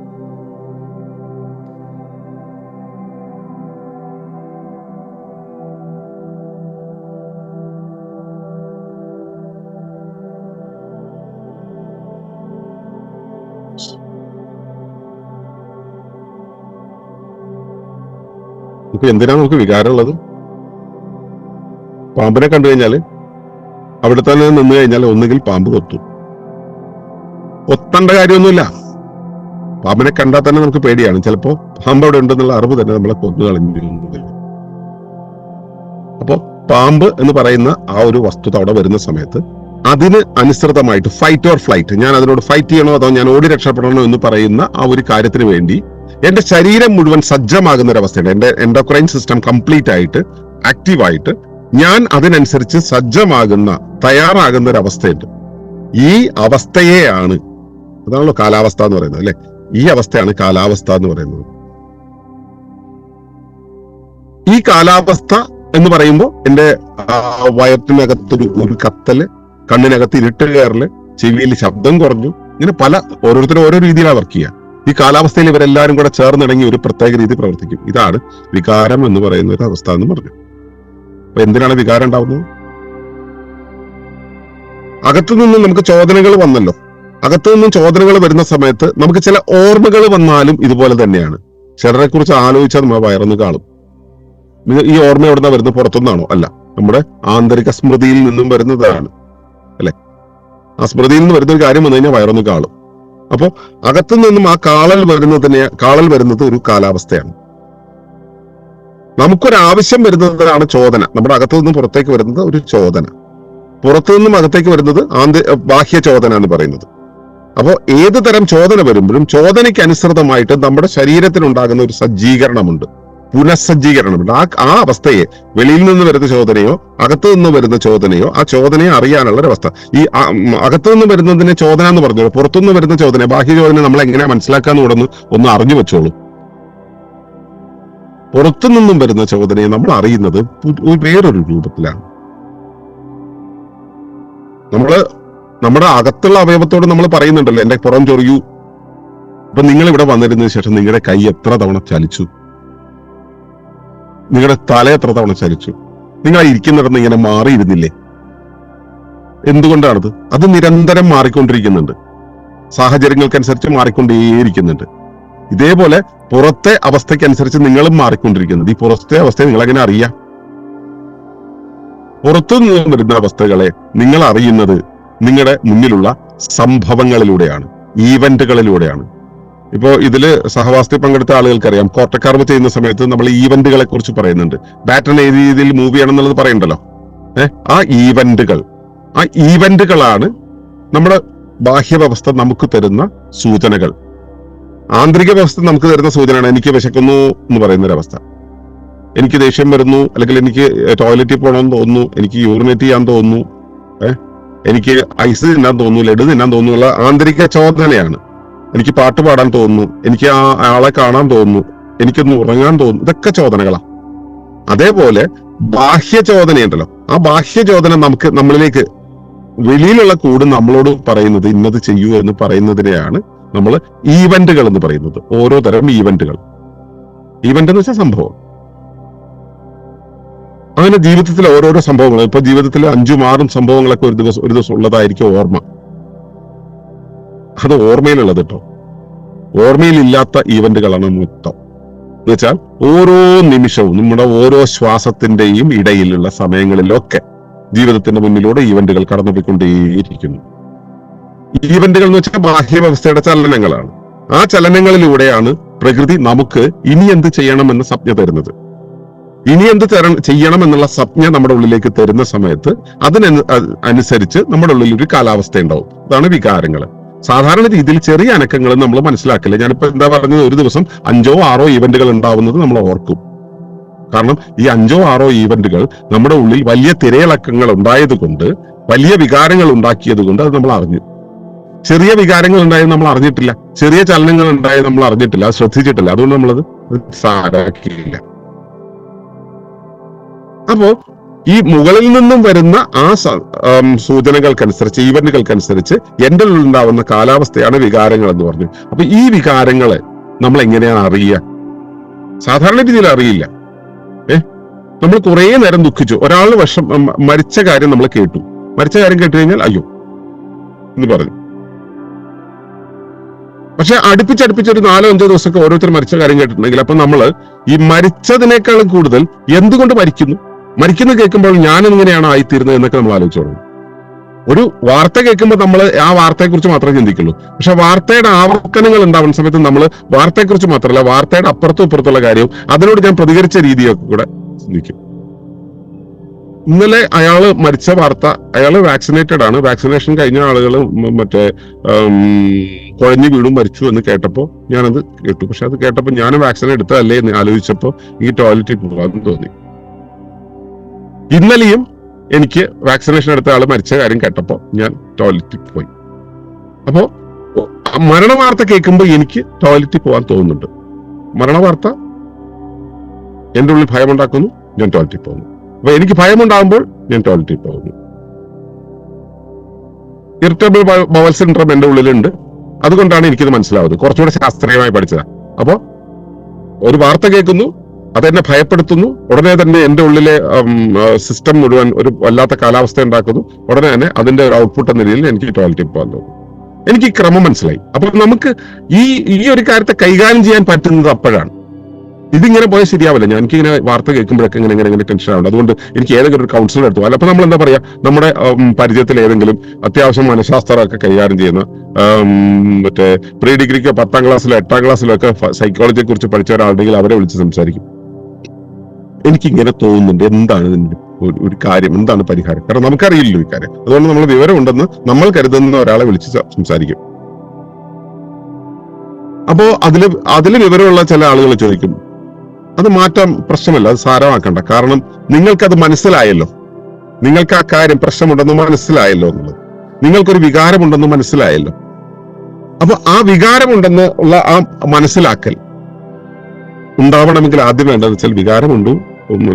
A: എന്തിനാ നമുക്ക് വികാരമുള്ളത്? പാമ്പിനെ കണ്ടു കഴിഞ്ഞാൽ അവിടെ തന്നെ നിന്ന് കഴിഞ്ഞാൽ ഒന്നുകിൽ പാമ്പ് ഒത്തേണ്ട കാര്യമൊന്നുമില്ല. പാമ്പിനെ കണ്ടാൽ തന്നെ നമുക്ക് പേടിയാണ്. ചിലപ്പോ പാമ്പ് അവിടെ ഉണ്ടെന്നുള്ള അറിവ് തന്നെ നമ്മളെ കൊന്നു കളഞ്ഞിരുന്നു. അപ്പോ പാമ്പ് എന്ന് പറയുന്ന ആ ഒരു വസ്തുത അവിടെ വരുന്ന സമയത്ത് അതിന് അനുസൃതമായിട്ട് ഫൈറ്റ് ഓർ ഫ്ലൈറ്റ്, ഞാൻ അതിനോട് ഫൈറ്റ് ചെയ്യണോ അതോ ഞാൻ ഓടി രക്ഷപ്പെടണോ എന്ന് പറയുന്ന ആ ഒരു കാര്യത്തിന് വേണ്ടി എന്റെ ശരീരം മുഴുവൻ സജ്ജമാകുന്ന ഒരു അവസ്ഥയുണ്ട്. എന്റെ എൻഡോക്രൈൻ സിസ്റ്റം കംപ്ലീറ്റ് ആയിട്ട് ആക്റ്റീവായിട്ട് ഞാൻ അതിനനുസരിച്ച് സജ്ജമാകുന്ന, തയ്യാറാകുന്ന ഒരു അവസ്ഥയുണ്ട്. ഈ അവസ്ഥയെയാണ്, അതാണല്ലോ കാലാവസ്ഥ എന്ന് പറയുന്നത്, അല്ലെ? ഈ അവസ്ഥയാണ് കാലാവസ്ഥ എന്ന് പറയുന്നത്. ഈ കാലാവസ്ഥ എന്ന് പറയുമ്പോൾ എന്റെ വയറ്റിനകത്തൊരു കത്തല്, കണ്ണിനകത്ത് ഇരുട്ട് കയറല്, ചെവിയിൽ ശബ്ദം കുറഞ്ഞു, ഇങ്ങനെ പല ഓരോരുത്തരും ഓരോ രീതിയിലാണ് വർക്ക് ചെയ്യുക. ഈ കാലാവസ്ഥയിൽ ഇവരെല്ലാവരും കൂടെ ചേർന്നിണങ്ങി ഒരു പ്രത്യേക രീതി പ്രവർത്തിക്കും. ഇതാണ് വികാരം എന്ന് പറയുന്ന ഒരു അവസ്ഥ എന്ന് പറഞ്ഞു. അപ്പൊ എന്തിനാണ് വികാരം ഉണ്ടാവുന്നത്? അകത്തു നിന്നും നമുക്ക് ചോദനകൾ വന്നല്ലോ. അകത്തു നിന്നും ചോദനകൾ വരുന്ന സമയത്ത് നമുക്ക് ചില ഓർമ്മകൾ വന്നാലും ഇതുപോലെ തന്നെയാണ്. ചിലരെ കുറിച്ച് ആലോചിച്ചാൽ നമ്മൾ വയറൊന്ന് കാണും. ഈ ഓർമ്മ എവിടുന്ന വരുന്നത്? പുറത്തുനിന്നാണോ? അല്ല, നമ്മുടെ ആന്തരിക സ്മൃതിയിൽ നിന്നും വരുന്നതാണ്, അല്ലെ? ആ സ്മൃതിയിൽ നിന്ന് വരുന്ന ഒരു കാര്യം വന്നു കഴിഞ്ഞാൽ വയറൊന്ന് കാണും. അപ്പോ അകത്തു നിന്നും ആ കാളൽ വരുന്നത് ഒരു കാലാവസ്ഥയാണ്. നമുക്കൊരാവശ്യം വരുന്നതാണ് ചോദന. നമ്മുടെ അകത്തു നിന്നും പുറത്തേക്ക് വരുന്നത് ഒരു ചോദന, പുറത്തു നിന്നും അകത്തേക്ക് വരുന്നത് ബാഹ്യ ചോദന എന്ന് പറയുന്നത്. അപ്പോൾ ഏത് തരം ചോദന വരുമ്പോഴും ചോദനയ്ക്ക് അനുസൃതമായിട്ട് നമ്മുടെ ശരീരത്തിനുണ്ടാകുന്ന ഒരു സജ്ജീകരണമുണ്ട്, പുനഃസജ്ജീകരണമുണ്ട്. ആ അവസ്ഥയെ, വെളിയിൽ നിന്ന് വരുന്ന ചോദനയോ അകത്തു നിന്ന് വരുന്ന ചോദനയോ, ആ ചോദനയെ അറിയാനുള്ള ഒരു അവസ്ഥ. ഈ അകത്തു നിന്ന് വരുന്നതിനെ ചോദന എന്ന് പറഞ്ഞു, പുറത്തുനിന്ന് വരുന്ന ചോദന, ബാഹ്യ ചോദന നമ്മൾ എങ്ങനെ മനസ്സിലാക്കാന്ന് കൂടെ ഒന്ന് അറിഞ്ഞു വെച്ചോളൂ. പുറത്തു നിന്നും വരുന്ന ചോദനയെ നമ്മൾ അറിയുന്നത് വേറൊരു രൂപത്തിലാണ്. നമ്മുടെ അകത്തുള്ള അവയവത്തോട് നമ്മൾ പറയുന്നുണ്ടല്ലോ, എന്റെ പുറം ചൊറിയൂ. അപ്പൊ നിങ്ങൾ ഇവിടെ വന്നിരുന്നതിന് ശേഷം നിങ്ങളുടെ കൈ എത്ര തവണ ചലിച്ചു, നിങ്ങളുടെ തല എത്ര തവണ ചലിച്ചു, നിങ്ങൾ ഇരിക്കുന്നിടന്ന് ഇങ്ങനെ മാറിയിരുന്നില്ലേ? എന്തുകൊണ്ടാണത്? അത് നിരന്തരം മാറിക്കൊണ്ടിരിക്കുന്നുണ്ട്, സാഹചര്യങ്ങൾക്കനുസരിച്ച് മാറിക്കൊണ്ടേയിരിക്കുന്നുണ്ട്. ഇതേപോലെ പുറത്തെ അവസ്ഥയ്ക്കനുസരിച്ച് നിങ്ങളും മാറിക്കൊണ്ടിരിക്കുന്നത്. ഈ പുറത്തെ അവസ്ഥയെ നിങ്ങൾ എങ്ങനെ അറിയാം? പുറത്തു നിന്ന് വരുന്ന അവസ്ഥകളെ നിങ്ങൾ അറിയുന്നത് നിങ്ങളുടെ മുന്നിലുള്ള സംഭവങ്ങളിലൂടെയാണ്, ഈവന്റുകളിലൂടെയാണ്. ഇപ്പോ ഇതില് സഹവാസത്തിൽ പങ്കെടുത്ത ആളുകൾക്കറിയാം, കോട്ടക്കാർമ ചെയ്യുന്ന സമയത്ത് നമ്മൾ ഈവന്റുകളെ കുറിച്ച് പറയുന്നുണ്ട്. ബാറ്റൺ ഏത് രീതിയിൽ മൂവ് ചെയ്യണം എന്നുള്ളത് പറയണ്ടല്ലോ. ആ ഈവന്റുകളാണ് നമ്മുടെ ബാഹ്യവ്യവസ്ഥ നമുക്ക് തരുന്ന സൂചനകൾ. ആന്തരിക വ്യവസ്ഥ നമുക്ക് തരുന്ന സൂചനയാണ് എനിക്ക് വിശക്കുന്നു എന്ന് പറയുന്ന ഒരവസ്ഥ, എനിക്ക് ദേഷ്യം വരുന്നു, അല്ലെങ്കിൽ എനിക്ക് ടോയ്ലറ്റിൽ പോകണമെന്ന് തോന്നുന്നു, എനിക്ക് യൂറിനേറ്റ് ചെയ്യാൻ തോന്നുന്നു, എനിക്ക് ഐസ് തിന്നാൻ തോന്നുന്നു, ലഡു തിന്നാൻ തോന്നുന്നുള്ള ആന്തരിക ചോദനയാണ്. എനിക്ക് പാട്ട് പാടാൻ തോന്നുന്നു, എനിക്ക് ആ ആളെ കാണാൻ തോന്നുന്നു, എനിക്കൊന്ന് ഉറങ്ങാൻ തോന്നുന്നു. ഇതൊക്കെ ചോദനകളാണ്. അതേപോലെ ബാഹ്യചോദനയുണ്ടല്ലോ, ആ ബാഹ്യചോദന നമ്മളിലേക്ക്, വെളിയിലുള്ള കൂട് നമ്മളോട് പറയുന്നത് ഇന്നത് ചെയ്യൂ എന്ന് പറയുന്നതിനെയാണ് നമ്മൾ ഈവന്റുകൾ എന്ന് പറയുന്നത്. ഓരോ തരം ഈവന്റുകൾ. ഈവന്റ് എന്ന് വെച്ചാൽ സംഭവം. അങ്ങനെ ജീവിതത്തിലെ ഓരോരോ സംഭവങ്ങൾ, ഇപ്പൊ ജീവിതത്തിലെ 5-6 സംഭവങ്ങളൊക്കെ ഒരു ദിവസം ഉള്ളതായിരിക്കും ഓർമ്മ. അത് ഓർമ്മയിലുള്ളത് കേട്ടോ. ഓർമ്മയിലില്ലാത്ത ഈവന്റുകളാണ് മൊത്തം. എന്ന് വെച്ചാൽ ഓരോ നിമിഷവും നമ്മുടെ ഓരോ ശ്വാസത്തിന്റെയും ഇടയിലുള്ള സമയങ്ങളിലൊക്കെ ജീവിതത്തിന്റെ മുന്നിലൂടെ ഈവന്റുകൾ കടന്നുപോയിക്കൊണ്ടേയിരിക്കുന്നു. ഈവന്റുകൾ എന്ന് വെച്ചാൽ ബാഹ്യവ്യവസ്ഥയുടെ ചലനങ്ങളാണ്. ആ ചലനങ്ങളിലൂടെയാണ് പ്രകൃതി നമുക്ക് ഇനി എന്ത് ചെയ്യണമെന്ന് സംജ്ഞ തരുന്നത്. ഇനി എന്ത് ചെയ്യണം എന്നുള്ള സംജ്ഞ നമ്മുടെ ഉള്ളിലേക്ക് തരുന്ന സമയത്ത് അതിനനുസരിച്ച് നമ്മുടെ ഉള്ളിൽ ഒരു കാലാവസ്ഥ ഉണ്ടാവും. അതാണ് വികാരങ്ങൾ. സാധാരണ രീതിയിൽ ചെറിയ അനക്കങ്ങൾ നമ്മൾ മനസ്സിലാക്കില്ല. ഞാനിപ്പോ എന്താ പറഞ്ഞത്, ഒരു ദിവസം 5-6 ഈവന്റുകൾ ഉണ്ടാവുന്നത് നമ്മൾ ഓർക്കും. കാരണം ഈ 5-6 ഈവന്റുകൾ നമ്മുടെ ഉള്ളിൽ വലിയ തിരയിളക്കങ്ങൾ ഉണ്ടായത് കൊണ്ട്, വലിയ വികാരങ്ങൾ ഉണ്ടാക്കിയത് കൊണ്ട് അത് നമ്മൾ അറിഞ്ഞു. ചെറിയ വികാരങ്ങൾ ഉണ്ടായത് നമ്മൾ അറിഞ്ഞിട്ടില്ല, ചെറിയ ചലനങ്ങൾ ഉണ്ടായത് നമ്മൾ അറിഞ്ഞിട്ടില്ല, അത് ശ്രദ്ധിച്ചിട്ടില്ല. അതുകൊണ്ട് നമ്മളത് സാരാക്കിയില്ല. അപ്പോ ഈ മുകളിൽ നിന്നും വരുന്ന ആ സൂചനകൾക്കനുസരിച്ച്, ഈവന്റുകൾക്കനുസരിച്ച് എന്റെ ഉള്ളിൽ ഉണ്ടാവുന്ന കാലാവസ്ഥയാണ് വികാരങ്ങൾ എന്ന് പറഞ്ഞു. അപ്പൊ ഈ വികാരങ്ങളെ നമ്മൾ എങ്ങനെയാണ് അറിയുക? സാധാരണ രീതിയിൽ അറിയില്ല. നമ്മൾ കുറെ നേരം ദുഃഖിച്ചു, ഒരാൾ മരിച്ച കാര്യം നമ്മൾ കേട്ടു. മരിച്ച കാര്യം കേട്ട് കഴിഞ്ഞാൽ അയ്യോ എന്ന് പറഞ്ഞു. പക്ഷെ അടുപ്പിച്ചൊരു 4-5 ദിവസമൊക്കെ ഓരോരുത്തർ മരിച്ച കാര്യം കേട്ടിട്ടുണ്ടെങ്കിൽ അപ്പൊ നമ്മൾ ഈ മരിച്ചതിനേക്കാളും കൂടുതൽ എന്തുകൊണ്ട് മരിക്കുന്നത് കേൾക്കുമ്പോൾ ഞാൻ എങ്ങനെയാണ് ആയിത്തീരുന്നത് എന്നൊക്കെ നമ്മൾ ആലോചിച്ചു തുടങ്ങും. ഒരു വാർത്ത കേൾക്കുമ്പോൾ നമ്മൾ ആ വാർത്തയെക്കുറിച്ച് മാത്രമേ ചിന്തിക്കുള്ളൂ. പക്ഷെ വാർത്തയുടെ ആവർത്തനങ്ങൾ ഉണ്ടാവുന്ന സമയത്ത് നമ്മൾ വാർത്തയെക്കുറിച്ച് മാത്രമല്ല, വാർത്തയുടെ അപ്പുറത്തും ഇപ്പുറത്തുള്ള കാര്യവും അതിനോട് ഞാൻ പ്രതികരിച്ച രീതിയൊക്കെ കൂടെ ചിന്തിക്കും. ഇന്നലെ അയാള് മരിച്ച വാർത്ത, അയാള് വാക്സിനേറ്റഡ് ആണ്, വാക്സിനേഷൻ കഴിഞ്ഞ ആളുകൾ മറ്റേ കുഴഞ്ഞു വീടും മരിച്ചു എന്ന് കേട്ടപ്പോ ഞാനത് കേട്ടു. പക്ഷെ അത് കേട്ടപ്പോ ഞാൻ വാക്സിൻ എടുത്തതല്ലേ എന്ന് ആലോചിച്ചപ്പോ ഈ ടോയ്ലറ്റിൽ പോകാൻ തോന്നി. ഇന്നലെയും എനിക്ക് വാക്സിനേഷൻ എടുത്ത ആള് മരിച്ച കാര്യം കേട്ടപ്പോ ഞാൻ ടോയ്ലറ്റിൽ പോയി. അപ്പോ മരണ വാർത്ത കേൾക്കുമ്പോൾ എനിക്ക് ടോയ്ലറ്റിൽ പോകാൻ തോന്നുന്നുണ്ട്. മരണ വാർത്ത എന്റെ ഉള്ളിൽ ഭയമുണ്ടാക്കുന്നു, ഞാൻ ടോയ്ലറ്റിൽ പോകുന്നു. അപ്പൊ എനിക്ക് ഭയമുണ്ടാകുമ്പോൾ ഞാൻ ടോയ്ലറ്റിൽ പോകുന്നു. ഇറിറ്റബിൾ ബവൽ സിൻഡ്രോം എന്റെ ഉള്ളിലുണ്ട്. അതുകൊണ്ടാണ് എനിക്കിത് മനസ്സിലാവുന്നത്. കുറച്ചുകൂടെ ശാസ്ത്രീയമായി പഠിച്ചതാ. അപ്പോ ഒരു വാർത്ത കേൾക്കുന്നു, അതെന്നെ ഭയപ്പെടുത്തുന്നു, ഉടനെ തന്നെ എന്റെ ഉള്ളിലെ സിസ്റ്റം മുഴുവൻ ഒരു വല്ലാത്ത കാലാവസ്ഥ ഉണ്ടാക്കുന്നു. ഉടനെ തന്നെ അതിന്റെ ഒരു ഔട്ട്പുട്ട് എന്ന രീതിയിൽ എനിക്ക് ടോയ്ലറ്റിൽ പോകാൻ തോന്നും. എനിക്ക് ഈ ക്രമം മനസ്സിലായി. അപ്പൊ നമുക്ക് ഈ ഒരു കാര്യത്തെ കൈകാര്യം ചെയ്യാൻ പറ്റുന്നത് അപ്പോഴാണ്. ഇതിങ്ങനെ പോയാൽ ശരിയാവില്ല. എനിക്കിങ്ങനെ വാർത്ത കേൾക്കുമ്പോഴൊക്കെ ഇങ്ങനെ ടെൻഷൻ ആവുന്നുണ്ട്. അതുകൊണ്ട് എനിക്ക് ഏതെങ്കിലും ഒരു കൗൺസിലർ എടുത്തു. അപ്പൊ നമ്മൾ എന്താ പറയാ, നമ്മുടെ പരിചയത്തിൽ ഏതെങ്കിലും അത്യാവശ്യം മനഃശാസ്ത്രമൊക്കെ കൈകാര്യം ചെയ്യുന്ന മറ്റേ പ്രീ ഡിഗ്രിക്കോ 10ാം ക്ലാസ്സിലോ 8ാം ക്ലാസ്സിലോ ഒക്കെ സൈക്കോളജിയെ കുറിച്ച് പഠിച്ച ഒരാളുണ്ടെങ്കിൽ അവരെ വിളിച്ച് സംസാരിക്കും. എനിക്കിങ്ങനെ തോന്നുന്നുണ്ട്, എന്താണ് ഇതിന്റെ ഒരു കാര്യം, എന്താണ് പരിഹാരം? കാരണം നമുക്കറിയില്ലല്ലോ ഈ കാര്യം. അതുകൊണ്ട് നമ്മൾ വിവരമുണ്ടെന്ന് നമ്മൾ കരുതുന്ന ഒരാളെ വിളിച്ച് സംസാരിക്കും. അപ്പോ അതില് വിവരമുള്ള ചില ആളുകൾ ചോദിക്കും, അത് മാറ്റാൻ പ്രശ്നമല്ല, അത് സാരമാക്കണ്ട, കാരണം നിങ്ങൾക്കത് മനസ്സിലായല്ലോ, നിങ്ങൾക്ക് ആ കാര്യം പ്രശ്നമുണ്ടെന്ന് മനസ്സിലായല്ലോ എന്നുള്ളത്, നിങ്ങൾക്കൊരു വികാരമുണ്ടെന്ന് മനസ്സിലായല്ലോ. അപ്പൊ ആ വികാരമുണ്ടെന്ന് ഉള്ള ആ മനസ്സിലാക്കൽ ഉണ്ടാവണമെങ്കിൽ ആദ്യം വേണ്ടതെന്ന് വെച്ചാൽ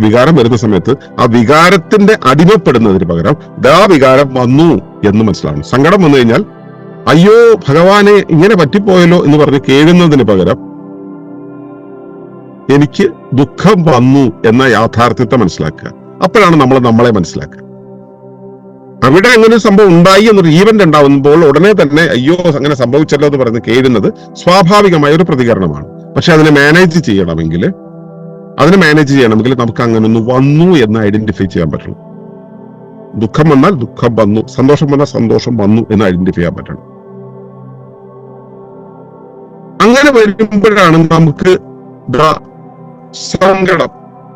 A: വികാരം വരുന്ന സമയത്ത് ആ വികാരത്തിന്റെ അടിമപ്പെടുന്നതിന് പകരം ആ വികാരം വന്നു എന്ന് മനസ്സിലാവണം. സങ്കടം വന്നു കഴിഞ്ഞാൽ അയ്യോ ഭഗവാനെ ഇങ്ങനെ പറ്റിപ്പോയല്ലോ എന്ന് പറഞ്ഞ് കേഴുന്നതിന് പകരം എനിക്ക് ദുഃഖം വന്നു എന്ന യാഥാർത്ഥ്യത്തെ മനസ്സിലാക്കുക. അപ്പോഴാണ് നമ്മൾ നമ്മളെ മനസ്സിലാക്കുക. അവിടെ അങ്ങനെ ഒരു സംഭവം ഉണ്ടായി എന്നൊരു ഈവന്റ് ഉണ്ടാവുമ്പോൾ ഉടനെ തന്നെ അയ്യോ അങ്ങനെ സംഭവിച്ചല്ലോ എന്ന് പറഞ്ഞ് കേഴുന്നത് സ്വാഭാവികമായ ഒരു പ്രതികരണമാണ്. പക്ഷെ അതിനെ മാനേജ് ചെയ്യണമെങ്കിൽ നമുക്ക് അങ്ങനെ ഒന്ന് വന്നു എന്ന് ഐഡന്റിഫൈ ചെയ്യാൻ പറ്റണം. ദുഃഖം വന്നാൽ ദുഃഖം വന്നു, സന്തോഷം വന്നാൽ സന്തോഷം വന്നു എന്ന് ഐഡന്റിഫൈ ചെയ്യാൻ പറ്റണം. അങ്ങനെ വരുമ്പോഴാണ് നമുക്ക് സങ്കടം,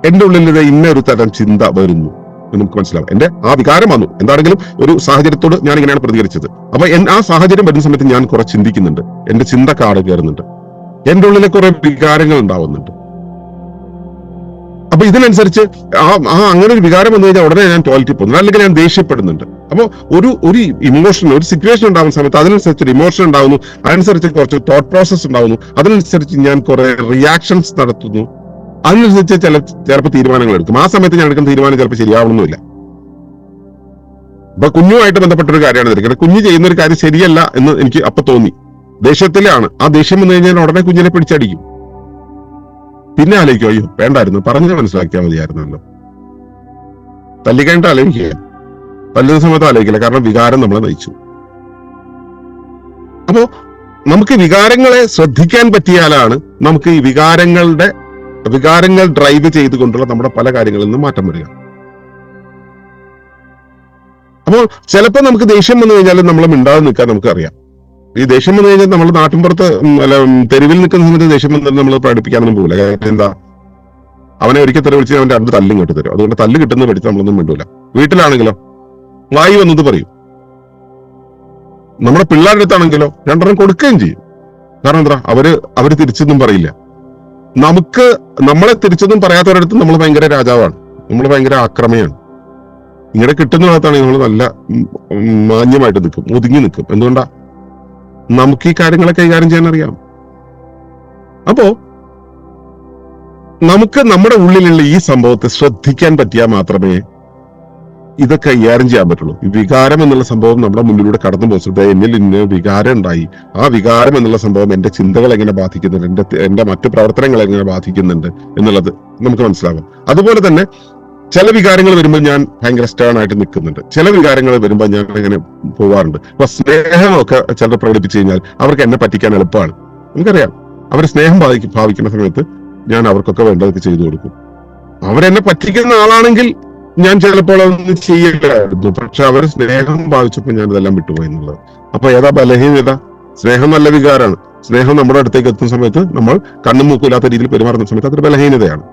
A: എന്റെ ഉള്ളിൽ ഇന്നൊരു തരം ചിന്ത വരുന്നു നമുക്ക് മനസ്സിലാവും. എന്റെ ആ വികാരം വന്നു, എന്താണെങ്കിലും ഒരു സാഹചര്യത്തോട് ഞാൻ ഇങ്ങനെയാണ് പ്രതികരിച്ചത്. അപ്പൊ ആ സാഹചര്യം വരുന്ന സമയത്ത് ഞാൻ കുറെ ചിന്തിക്കുന്നുണ്ട്, എന്റെ ചിന്ത കാട് കയറുന്നുണ്ട്, എന്റെ ഉള്ളിലെ കുറെ വികാരങ്ങൾ ഉണ്ടാവുന്നുണ്ട്. അപ്പൊ ഇതിനനുസരിച്ച് അങ്ങനെ ഒരു വികാരം വന്നു കഴിഞ്ഞാൽ ഉടനെ ഞാൻ ടോയ്ലറ്റിൽ പോകുന്നു, അല്ലെങ്കിൽ ഞാൻ ദേഷ്യപ്പെടുന്നുണ്ട്. അപ്പൊ ഒരു ഇമോഷൻ, ഒരു സിറ്റുവേഷൻ ഉണ്ടാകുന്ന സമയത്ത് അതിനനുസരിച്ച് ഒരു ഇമോഷൻ ഉണ്ടാവുന്നു, അതനുസരിച്ച് കുറച്ച് തോട്ട് പ്രോസസ് ഉണ്ടാവുന്നു, അതിനനുസരിച്ച് ഞാൻ കുറെ റിയാക്ഷൻസ് നടത്തുന്നു, അതിനനുസരിച്ച് ചിലപ്പോൾ തീരുമാനങ്ങൾ എടുക്കും. ആ സമയത്ത് ഞാൻ എടുക്കുന്ന തീരുമാനം ചിലപ്പോൾ ശരിയാവണമെന്നില്ല. ഇപ്പൊ കുഞ്ഞുമായിട്ട് ബന്ധപ്പെട്ട ഒരു കാര്യമാണ് എടുക്കുന്നത്. കുഞ്ഞ് ചെയ്യുന്ന ഒരു കാര്യം ശരിയല്ല എന്ന് എനിക്ക് അപ്പൊ തോന്നി, ദേഷ്യത്തിലാണ്. ആ ദേഷ്യം വന്നു കഴിഞ്ഞാൽ ഉടനെ കുഞ്ഞിനെ പിടിച്ചടിക്കും. പിന്നെ ആലോചിക്കും, അയ്യോ വേണ്ടായിരുന്നു, പറഞ്ഞു മനസ്സിലാക്കിയാൽ മതിയായിരുന്നല്ലോ. തല്ലിക്കഴിഞ്ഞിട്ട് ആലോചിക്കുക, തല്ലുന്ന സമയത്ത് ആലോചിക്കില്ല, കാരണം വികാരം നമ്മളെ നയിച്ചു. അപ്പോ നമുക്ക് വികാരങ്ങളെ ശ്രദ്ധിക്കാൻ പറ്റിയാലാണ് നമുക്ക് ഈ വികാരങ്ങൾ ഡ്രൈവ് ചെയ്തുകൊണ്ടുള്ള നമ്മുടെ പല കാര്യങ്ങളിൽ നിന്നും മാറ്റം വരിക. അപ്പോൾ ചിലപ്പോൾ നമുക്ക് ദേഷ്യം വന്നു കഴിഞ്ഞാൽ നമ്മൾ മിണ്ടാതെ നിൽക്കാൻ നമുക്കറിയാം. ഈ ദേഷ്യം വന്നു കഴിഞ്ഞാൽ നമ്മൾ നാട്ടിൻപുറത്ത് അല്ല തെരുവിൽ നിൽക്കുന്ന സമയത്ത് ദേഷ്യം വന്നാൽ നമ്മൾ പഠിപ്പിക്കാനൊന്നും പോകില്ല. കാരണം എന്താ, അവനെ ഒരിക്കൽ തെറി വിളിച്ച് അവൻ 2 തല്ലും കേട്ട് തരും. അതുകൊണ്ട് തല്ല് കിട്ടുന്ന പഠിച്ച് നമ്മളൊന്നും മിണ്ടൂല. വീട്ടിലാണെങ്കിലോ വായി വന്നത് പറയും. നമ്മുടെ പിള്ളേരുടെ അടുത്താണെങ്കിലോ 2 കൊടുക്കുകയും ചെയ്യും. കാരണം എന്താ, അവര് തിരിച്ചൊന്നും പറയില്ല. നമ്മളെ തിരിച്ചൊന്നും പറയാത്തവരടുത്ത് നമ്മൾ ഭയങ്കര രാജാവാണ്, നമ്മൾ ഭയങ്കര ആക്രമയാണ്. ഇങ്ങനെ കിട്ടുന്ന ഭാഗത്താണെങ്കിൽ നമ്മൾ നല്ല മാന്യമായിട്ട് നിൽക്കും, ഒതുങ്ങി നിൽക്കും. എന്തുകൊണ്ടാ, നമുക്ക് ഈ കാര്യങ്ങളെ കൈകാര്യം ചെയ്യാൻ അറിയാം. അപ്പോ നമുക്ക് നമ്മുടെ ഉള്ളിലുള്ള ഈ സംഭവത്തെ ശ്രദ്ധിക്കാൻ പറ്റിയാൽ മാത്രമേ ഇതൊക്കെ കൈകാര്യം ചെയ്യാൻ പറ്റുള്ളൂ. ഈ വികാരം എന്നുള്ള സംഭവം നമ്മുടെ മുന്നിലൂടെ കടന്നു പോകുന്നത്, എന്നിൽ ഇന്ന് വികാരം ഉണ്ടായി, ആ വികാരം എന്നുള്ള സംഭവം എന്റെ ചിന്തകൾ എങ്ങനെ ബാധിക്കുന്നുണ്ട്, എന്റെ മറ്റു പ്രവർത്തനങ്ങൾ എങ്ങനെ ബാധിക്കുന്നുണ്ട് എന്നുള്ളത് നമുക്ക് മനസ്സിലാകും. അതുപോലെ തന്നെ ചില വികാരങ്ങൾ വരുമ്പോൾ ഞാൻ ഭയങ്കര സ്റ്റേൺ ആയിട്ട് നിൽക്കുന്നുണ്ട്, ചില വികാരങ്ങൾ വരുമ്പോൾ ഞാൻ ഇങ്ങനെ പോവാറുണ്ട്. അപ്പൊ സ്നേഹമൊക്കെ ചിലർ പ്രകടിപ്പിച്ചു കഴിഞ്ഞാൽ അവർക്ക് എന്നെ പറ്റിക്കാൻ എളുപ്പമാണ്. നമുക്കറിയാം, അവർ സ്നേഹം ഭാവിക്കുന്ന സമയത്ത് ഞാൻ അവർക്കൊക്കെ വേണ്ടതൊക്കെ ചെയ്തു കൊടുക്കും. അവരെന്നെ പറ്റിക്കുന്ന ആളാണെങ്കിൽ ഞാൻ ചിലപ്പോൾ അതൊന്നും ചെയ്യില്ലായിരുന്നു. പക്ഷെ അവർ സ്നേഹം ഭാവിച്ചപ്പോൾ ഞാൻ ഇതെല്ലാം വിട്ടുപോയി എന്നുള്ളത്. അപ്പൊ ഏതാ ബലഹീനത? സ്നേഹം നല്ല വികാരമാണ്. സ്നേഹം നമ്മുടെ അടുത്തേക്ക് എത്തുന്ന സമയത്ത് നമ്മൾ കണ്ണും മൂക്കില്ലാത്ത രീതിയിൽ പെരുമാറുന്ന സമയത്ത് അതൊരു ബലഹീനതയാണ്.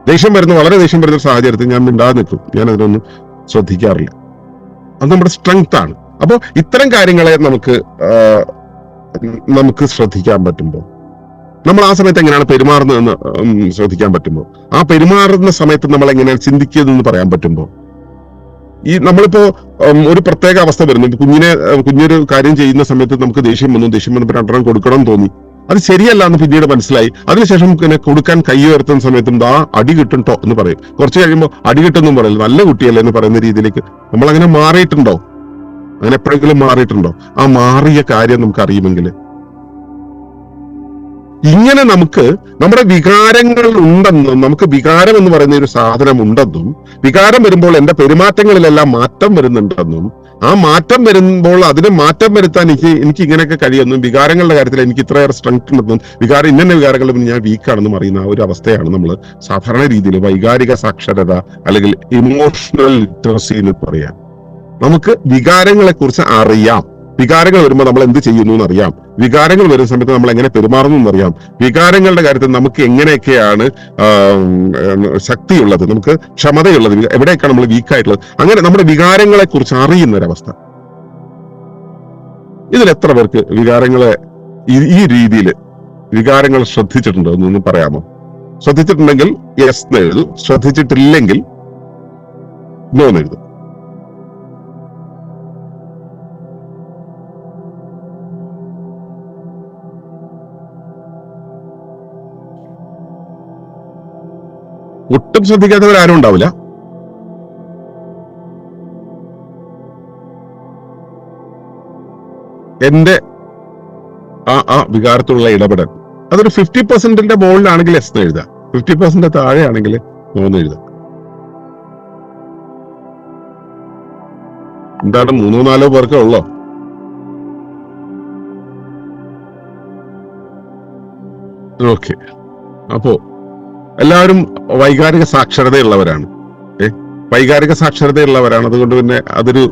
A: വളരെ ദേഷ്യം വരുന്ന സാഹചര്യത്തിൽ ഞാൻ മിണ്ടാതെ നിൽക്കും, ഞാൻ അതിനൊന്നും ശ്രദ്ധിക്കാറില്ല. അത് നമ്മുടെ സ്ട്രെങ്ത് ആണ്. അപ്പോൾ ഇത്തരം കാര്യങ്ങളെ നമുക്ക് ശ്രദ്ധിക്കാൻ പറ്റുമ്പോൾ, നമ്മൾ ആ സമയത്ത് എങ്ങനെയാണ് പെരുമാറുന്നതെന്ന് ശ്രദ്ധിക്കാൻ പറ്റുമ്പോൾ, ആ പെരുമാറുന്ന സമയത്ത് നമ്മൾ എങ്ങനെയാണ് ചിന്തിക്കുന്നതെന്ന് പറയാൻ പറ്റുമ്പോൾ, നമ്മളിപ്പോ ഒരു പ്രത്യേക അവസ്ഥ വരുന്നു. കുഞ്ഞൊരു കാര്യം ചെയ്യുന്ന സമയത്ത് നമുക്ക് ദേഷ്യം വന്നപ്പോൾ 2 കൊടുക്കണം എന്ന് തോന്നി, അത് ശരിയല്ല എന്ന് പിന്നീട് മനസ്സിലായി. അതിനുശേഷം പിന്നെ കൊടുക്കാൻ കൈ ഉയർത്തുന്ന സമയത്തും അടി കിട്ടുണ്ടോ എന്ന് പറയും. കുറച്ച് കഴിയുമ്പോൾ അടി കിട്ടുമെന്നും പറയില്ല, നല്ല കുട്ടിയല്ലേ എന്ന് പറയുന്ന രീതിയിലേക്ക് നമ്മൾ അങ്ങനെ മാറിയിട്ടുണ്ടോ? അങ്ങനെ എപ്പോഴെങ്കിലും മാറിയിട്ടുണ്ടോ? ആ മാറിയ കാര്യം നമുക്ക് അറിയുമെങ്കിൽ, ഇങ്ങനെ നമുക്ക് നമ്മുടെ വികാരങ്ങൾ ഉണ്ടെന്നും, നമുക്ക് വികാരം എന്ന് പറയുന്ന ഒരു സാധനം ഉണ്ടെന്നും, വികാരം വരുമ്പോൾ എന്റെ പെരുമാറ്റങ്ങളിലെല്ലാം മാറ്റം വരുന്നുണ്ടെന്നും, ആ മാറ്റം വരുമ്പോൾ അതിന് മാറ്റം വരുത്താൻ എനിക്ക് ഇങ്ങനെയൊക്കെ കഴിയുമെന്നും, വികാരങ്ങളുടെ കാര്യത്തിൽ എനിക്ക് ഇത്രയേറെ സ്ട്രെങ്ത് ഉണ്ടെന്നും, ഇന്ന വികാരങ്ങളിൽ ഞാൻ വീക്കാണെന്നും അറിയുന്ന ആ ഒരു അവസ്ഥയാണ് നമ്മൾ സാധാരണ രീതിയിൽ വൈകാരിക സാക്ഷരത അല്ലെങ്കിൽ ഇമോഷണൽ ലിറ്ററസി എന്ന് പറയാം. നമുക്ക് വികാരങ്ങളെ കുറിച്ച് അറിയാം. വികാരങ്ങൾ വരുമ്പോൾ നമ്മൾ എന്ത് ചെയ്യുന്നു എന്നറിയാം. വികാരങ്ങൾ വരുന്ന സമയത്ത് നമ്മൾ എങ്ങനെ പെരുമാറുന്നു എന്നറിയാം. വികാരങ്ങളുടെ കാര്യത്തിൽ നമുക്ക് എങ്ങനെയൊക്കെയാണ് ശക്തിയുള്ളത്, നമുക്ക് ക്ഷമതയുള്ളത്, എവിടെയൊക്കെയാണ് നമ്മൾ വീക്കായിട്ടുള്ളത്, അങ്ങനെ നമ്മുടെ വികാരങ്ങളെ കുറിച്ച് അറിയുന്ന ഒരവസ്ഥ. ഇതിൽ എത്ര പേർക്ക് വികാരങ്ങളെ ഈ രീതിയിൽ വികാരങ്ങൾ ശ്രദ്ധിച്ചിട്ടുണ്ടോ എന്നൊന്ന് പറയാമോ? ശ്രദ്ധിച്ചിട്ടുണ്ടെങ്കിൽ യെസ് എഴുതും, ശ്രദ്ധിച്ചിട്ടില്ലെങ്കിൽ നോ എഴുതും. ഒട്ടും ശ്രദ്ധിക്കാത്തവരാരും ഉണ്ടാവില്ല. എന്റെ ആ വികാരത്തിലുള്ള ഇടപെടൽ അതൊരു 50% മുകളിലാണെങ്കിൽ എസ് എഴുതാം, 50% താഴെയാണെങ്കിൽ നോന്ന് എഴുതാം. എന്താണ് 3-4 പേർക്കേ ഉള്ളോ? ഓക്കെ. അപ്പോ എല്ലാവരും വൈകാരിക സാക്ഷരതയുള്ളവരാണ്. വൈകാരിക സാക്ഷരതയുള്ളവരാണ്. അതുകൊണ്ട് പിന്നെ അതൊരു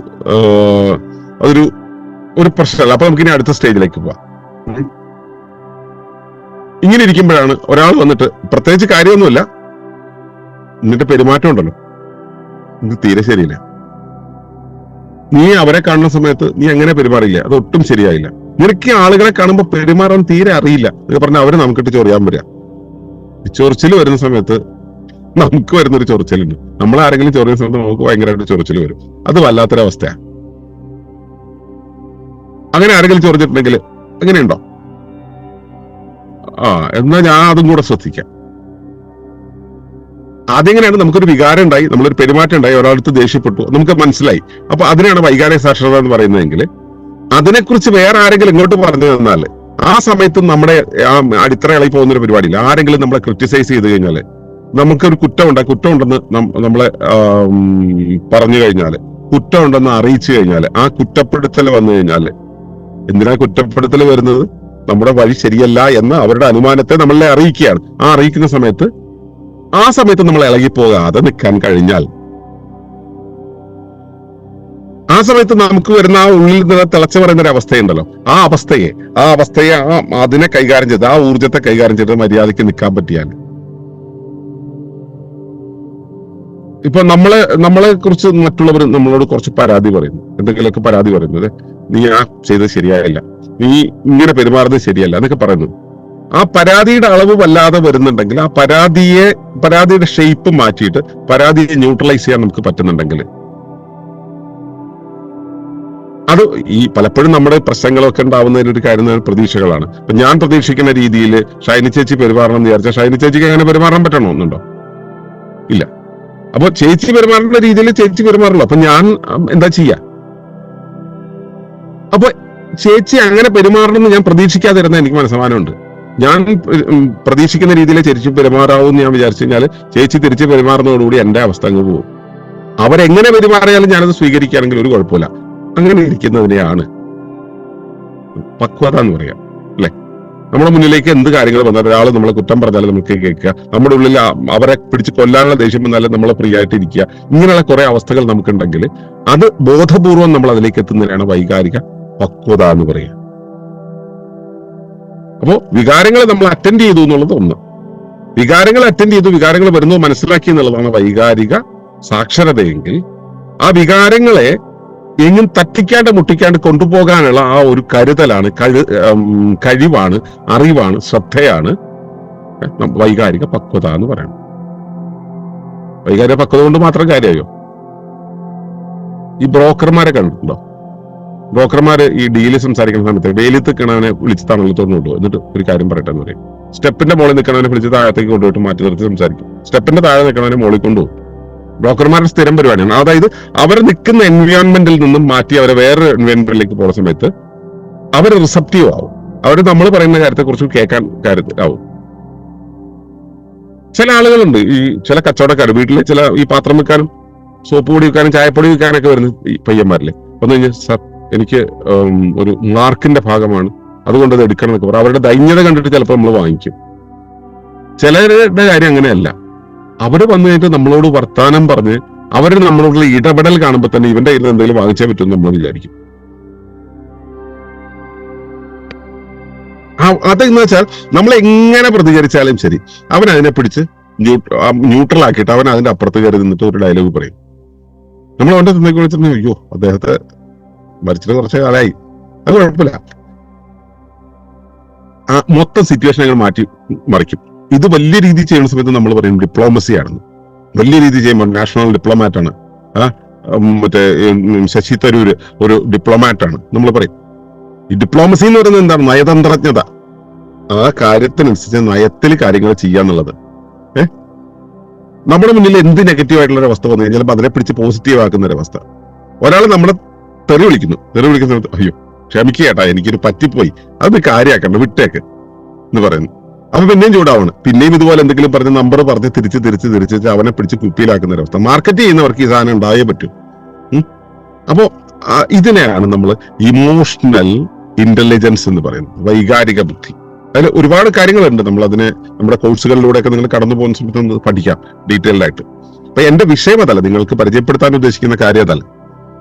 A: പ്രശ്നമല്ല. അപ്പൊ നമുക്കിനി അടുത്ത സ്റ്റേജിലേക്ക് പോവാം. ഇങ്ങനെ ഇരിക്കുമ്പോഴാണ് ഒരാൾ വന്നിട്ട്, പ്രത്യേകിച്ച് കാര്യമൊന്നുമില്ല, എന്നിട്ട് പെരുമാറ്റം ഉണ്ടല്ലോ, ഇത് തീരെ ശരിയില്ല. നീ അവരെ കാണുന്ന സമയത്ത് നീ എങ്ങനെ പെരുമാറില്ല, അത് ഒട്ടും ശരിയായില്ല. നിനക്ക് ആളുകളെ കാണുമ്പോൾ പെരുമാറാൻ തീരെ അറിയില്ല എന്ന് പറഞ്ഞാൽ അവരെ നമുക്കിട്ട് ചൊറിയാൻ വരിക. ചൊറിച്ചിൽ വരുന്ന സമയത്ത് നമുക്ക് വരുന്നൊരു ചൊറിച്ചിലുണ്ട്. നമ്മളാരെങ്കിലും ചൊറിയുന്ന സമയത്ത് നമുക്ക് ഭയങ്കരമായിട്ട് ചൊറിച്ചിൽ വരും. അത് വല്ലാത്തൊരവസ്ഥയാണ്. അങ്ങനെ ആരെങ്കിലും ചൊറിഞ്ഞിട്ടുണ്ടെങ്കിൽ എങ്ങനെയുണ്ടോ? എന്നാൽ ഞാൻ അതും കൂടെ ശ്രദ്ധിക്കാം. ആദ്യങ്ങനെയാണ് നമുക്കൊരു വികാരം ഉണ്ടായി, നമ്മളൊരു പെരുമാറ്റം ഉണ്ടായി, ഒരാളടുത്ത് ദേഷ്യപ്പെട്ടു, നമുക്ക് മനസ്സിലായി. അപ്പൊ അതിനാണ് വൈകാരിക സാക്ഷരത എന്ന് പറയുന്നതെങ്കിൽ, അതിനെക്കുറിച്ച് വേറെ ആരെങ്കിലും ഇങ്ങോട്ട് പറഞ്ഞു തന്നാൽ ആ സമയത്ത് നമ്മുടെ അടിത്തറ ഇളകി പോകുന്നൊരു പരിപാടിയില്ല. ആരെങ്കിലും നമ്മളെ ക്രിറ്റിസൈസ് ചെയ്ത് കഴിഞ്ഞാല്, നമുക്കൊരു കുറ്റമുണ്ടെന്ന് നമ്മളെ പറഞ്ഞു കഴിഞ്ഞാല്, കുറ്റമുണ്ടെന്ന് അറിയിച്ചു കഴിഞ്ഞാല്, ആ കുറ്റപ്പെടുത്തൽ വന്നു കഴിഞ്ഞാല്, എന്തിനാ കുറ്റപ്പെടുത്തൽ വരുന്നത്? നമ്മുടെ വഴി ശരിയല്ല എന്ന് അവരുടെ അനുമാനത്തെ നമ്മളെ അറിയിക്കുകയാണ്. ആ അറിയിക്കുന്ന സമയത്ത് നമ്മൾ ഇളകിപ്പോകാതെ നിൽക്കാൻ കഴിഞ്ഞാൽ, ആ സമയത്ത് നമുക്ക് വരുന്ന ആ ഉള്ളിൽ നിന്ന് തിളച്ചു പറയുന്ന ഒരു അവസ്ഥയുണ്ടല്ലോ, ആ അവസ്ഥയെ അതിനെ കൈകാര്യം ചെയ്ത്, ആ ഊർജത്തെ കൈകാര്യം ചെയ്ത് മര്യാദയ്ക്ക് നിൽക്കാൻ പറ്റിയാൽ, ഇപ്പൊ നമ്മളെ കുറിച്ച് മറ്റുള്ളവർ നമ്മളോട് കുറച്ച് പരാതി പറയുന്നു, എന്തെങ്കിലുമൊക്കെ പരാതി പറയുന്നത്, നീ ആ ചെയ്തത് ശരിയായില്ല, നീ ഇങ്ങനെ പെരുമാറുന്നത് ശരിയല്ല എന്നൊക്കെ പറയുന്നു. ആ പരാതിയുടെ അളവ് വല്ലാതെ വരുന്നുണ്ടെങ്കിൽ, ആ പരാതിയുടെ ഷേപ്പ് മാറ്റിയിട്ട് പരാതിയെ ന്യൂട്രലൈസ് ചെയ്യാൻ നമുക്ക് പറ്റുന്നുണ്ടെങ്കിൽ, അത് ഈ പലപ്പോഴും നമ്മുടെ പ്രശ്നങ്ങളൊക്കെ ഉണ്ടാവുന്നതിന് ഒരു കാര്യം പ്രതീക്ഷകളാണ്. ഇപ്പൊ ഞാൻ പ്രതീക്ഷിക്കുന്ന രീതിയിൽ ഷൈനി ചേച്ചി പെരുമാറണം എന്ന് വിചാരിച്ചാൽ ഷൈനി ചേച്ചിക്ക് അങ്ങനെ പെരുമാറാൻ പറ്റണമെന്നുണ്ടോ? ഇല്ല. അപ്പൊ ചേച്ചി പെരുമാറുന്ന രീതിയിൽ ചേച്ചി പെരുമാറുള്ളൂ. അപ്പൊ ഞാൻ എന്താ ചെയ്യാ? അപ്പൊ ചേച്ചി അങ്ങനെ പെരുമാറണമെന്ന് ഞാൻ പ്രതീക്ഷിക്കാതിരുന്ന എനിക്ക് മനസ്സമാനമുണ്ട്. ഞാൻ പ്രതീക്ഷിക്കുന്ന രീതിയിൽ ചേച്ചി പെരുമാറാവൂന്ന് ഞാൻ വിചാരിച്ചു കഴിഞ്ഞാൽ ചേച്ചി തിരിച്ച് പെരുമാറുന്നതോടുകൂടി എന്റെ അവസ്ഥ അങ്ങ് പോകും. അവരെങ്ങനെ പെരുമാറിയാലും ഞാനത് സ്വീകരിക്കുകയാണെങ്കിൽ ഒരു കുഴപ്പമില്ല. അങ്ങനെ ഇരിക്കുന്നതിനെയാണ് പക്വത എന്ന് പറയാം, അല്ലെ? നമ്മുടെ മുന്നിലേക്ക് എന്ത് കാര്യങ്ങൾ വന്നാൽ, ഒരാൾ നമ്മളെ കുറ്റം പറഞ്ഞാലും നമുക്ക് കേൾക്കുക, നമ്മുടെ ഉള്ളിൽ അവരെ പിടിച്ച് കൊല്ലാനുള്ള ദേഷ്യം വന്നാലും നമ്മളെ ഫ്രീ ആയിട്ട് ഇരിക്കുക, ഇങ്ങനെയുള്ള കുറെ അവസ്ഥകൾ നമുക്കുണ്ടെങ്കിൽ അത് ബോധപൂർവം നമ്മൾ അതിലേക്ക് എത്തുന്നതിനാണ് വൈകാരിക പക്വത എന്ന് പറയുക. അപ്പോ വികാരങ്ങളെ നമ്മൾ അറ്റൻഡ് ചെയ്തു എന്നുള്ളത് ഒന്ന്, വികാരങ്ങൾ അറ്റൻഡ് ചെയ്തു, വികാരങ്ങൾ വരുന്നു മനസ്സിലാക്കി എന്നുള്ളതാണ് വൈകാരിക സാക്ഷരതയെങ്കിൽ, ആ വികാരങ്ങളെ എങ്ങും തട്ടിക്കാണ്ട് മുട്ടിക്കാണ്ട് കൊണ്ടുപോകാനുള്ള ആ ഒരു കരുതലാണ്, കഴിവാണ്, അറിവാണ്, ശ്രദ്ധയാണ് വൈകാരിക പക്വത എന്ന് പറയുന്നത്. വൈകാരിക പക്വത കൊണ്ട് മാത്രം കാര്യമായോ? ഈ ബ്രോക്കർമാരെ കണ്ടിട്ടുണ്ടോ? ബ്രോക്കർമാര് ഈ ഡീല് സംസാരിക്കുന്ന സമയത്ത് വെയിലത്ത് നിൽക്കണവനെ വിളിച്ച് തണലത്തോട് കൊണ്ടുപോകും, എന്നിട്ട് ഒരു കാര്യം പറയട്ടെ എന്ന് പറയും. സ്റ്റെപ്പിന്റെ മുകളിൽ നിൽക്കണവനെ വിളിച്ച് താഴത്തേക്ക് കൊണ്ടുപോയിട്ട് മാറ്റി നിർത്തി സംസാരിക്കും. സ്റ്റെപ്പിന്റെ താഴെ നിൽക്കണവനെ മുകളിൽ കൊണ്ടുപോകും. ബ്രോക്കർമാരുടെ സ്ഥിരം പരിപാടിയാണ്. അതായത് അവർ നിൽക്കുന്ന എൻവയോൺമെന്റിൽ നിന്നും മാറ്റി അവരെ വേറൊരു എൻവയോൺമെന്റിലേക്ക് പോകുന്ന സമയത്ത് അവർ റിസപ്റ്റീവ് ആവും. അവർ നമ്മൾ പറയുന്ന കാര്യത്തെ കുറിച്ച് കേൾക്കാൻ കാര്യത്തിലാവും. ചില ആളുകളുണ്ട്, ഈ ചില കച്ചവടക്കാർ വീട്ടിൽ ചില ഈ പാത്രം വെക്കാനും സോപ്പ് പൊടി വെക്കാനും ചായപ്പൊടി വെക്കാനൊക്കെ വരുന്ന ഈ പയ്യന്മാരില്ലേ, വന്നു കഴിഞ്ഞാൽ സാർ എനിക്ക് ഒരു മാർക്കിന്റെ ഭാഗമാണ്, അതുകൊണ്ട് അത് എടുക്കണം എന്നൊക്കെ പറയും. അവരുടെ ദൈന്യത കണ്ടിട്ട് ചിലപ്പോൾ നമ്മൾ വാങ്ങിക്കും. ചിലരുടെ കാര്യം അങ്ങനെയല്ല. അവര് വന്നു കഴിഞ്ഞിട്ട് നമ്മളോട് വർത്താനം പറഞ്ഞ് അവര് നമ്മളോടുള്ള ഇടപെടൽ കാണുമ്പോൾ തന്നെ ഇവന്റെ കയ്യിൽ എന്തെങ്കിലും വാങ്ങിച്ചേ പറ്റുമെന്ന് നമ്മൾ വിചാരിക്കും. അതെന്ന് വെച്ചാൽ നമ്മൾ എങ്ങനെ പ്രതികരിച്ചാലും ശരി, അവൻ അതിനെ പിടിച്ച് ന്യൂട്രൽ ആക്കിയിട്ട് അവൻ അതിന്റെ അപ്പുറത്ത് കയറി നിന്നിട്ട് ഒരു ഡയലോഗ് പറയും. നമ്മൾ അവന്റെ തിന്നേക്ക് വിളിച്ചിട്ട് അയ്യോ അദ്ദേഹത്തെ മരിച്ചിട്ട് കുറച്ച് കാലമായി, അത് കുഴപ്പമില്ല. ആ മൊത്തം സിറ്റുവേഷൻ ഞങ്ങൾ മാറ്റി മറിക്കും. ഇത് വലിയ രീതിയിൽ ചെയ്യുന്ന സമയത്ത് നമ്മൾ പറയും ഡിപ്ലോമസി ആണെന്ന്. വലിയ രീതിയിൽ ചെയ്യുമ്പോൾ നാഷണൽ ഡിപ്ലോമാറ്റ് ആണ്, മറ്റേ ശശി തരൂര് ഒരു ഡിപ്ലോമാറ്റ് ആണ് നമ്മൾ പറയും. ഈ ഡിപ്ലോമസി എന്ന് പറയുന്നത് എന്താണ്? നയതന്ത്രജ്ഞത. ആ കാര്യത്തിനനുസരിച്ച് നയത്തിൽ കാര്യങ്ങൾ ചെയ്യാന്നുള്ളത്. നമ്മുടെ മുന്നിൽ എന്ത് നെഗറ്റീവ് ആയിട്ടുള്ള ഒരു അവസ്ഥ വന്നു കഴിഞ്ഞാൽ അതിനെ പിടിച്ച് പോസിറ്റീവ് ആക്കുന്ന ഒരു അവസ്ഥ. ഒരാൾ നമ്മളെ തെറി വിളിക്കുന്ന സമയത്ത് അയ്യോ ക്ഷമിക്കേട്ടാ എനിക്കൊരു പറ്റിപ്പോയി, അത് കാര്യമാക്കണ്ട വിട്ടേക്ക് എന്ന് പറയുന്നു. അപ്പൊ പിന്നെയും ചൂടാവാണ്, പിന്നെയും ഇതുപോലെ എന്തെങ്കിലും പറഞ്ഞ് നമ്പർ പറഞ്ഞ് തിരിച്ച് അവനെ പിടിച്ച് കുപ്പിയിലാക്കുന്ന ഒരവസ്ഥ. മാർക്കറ്റ് ചെയ്യുന്നവർക്ക് ഈ സാധനം ഉണ്ടായേ പറ്റും. അപ്പോ ഇതിനെയാണ് നമ്മൾ ഇമോഷണൽ ഇന്റലിജൻസ് എന്ന് പറയുന്നത്, വൈകാരിക ബുദ്ധി. അതിൽ ഒരുപാട് കാര്യങ്ങളുണ്ട്. നമ്മൾ അതിനെ നമ്മുടെ കോഴ്സുകളിലൂടെയൊക്കെ നിങ്ങൾ കടന്നു പോകുന്ന സമയത്ത് പഠിക്കാം ഡീറ്റെയിൽഡ് ആയിട്ട്. അപ്പൊ എന്റെ വിഷയം അതല്ല, നിങ്ങൾക്ക് പരിചയപ്പെടുത്താൻ ഉദ്ദേശിക്കുന്ന കാര്യം അതല്ല.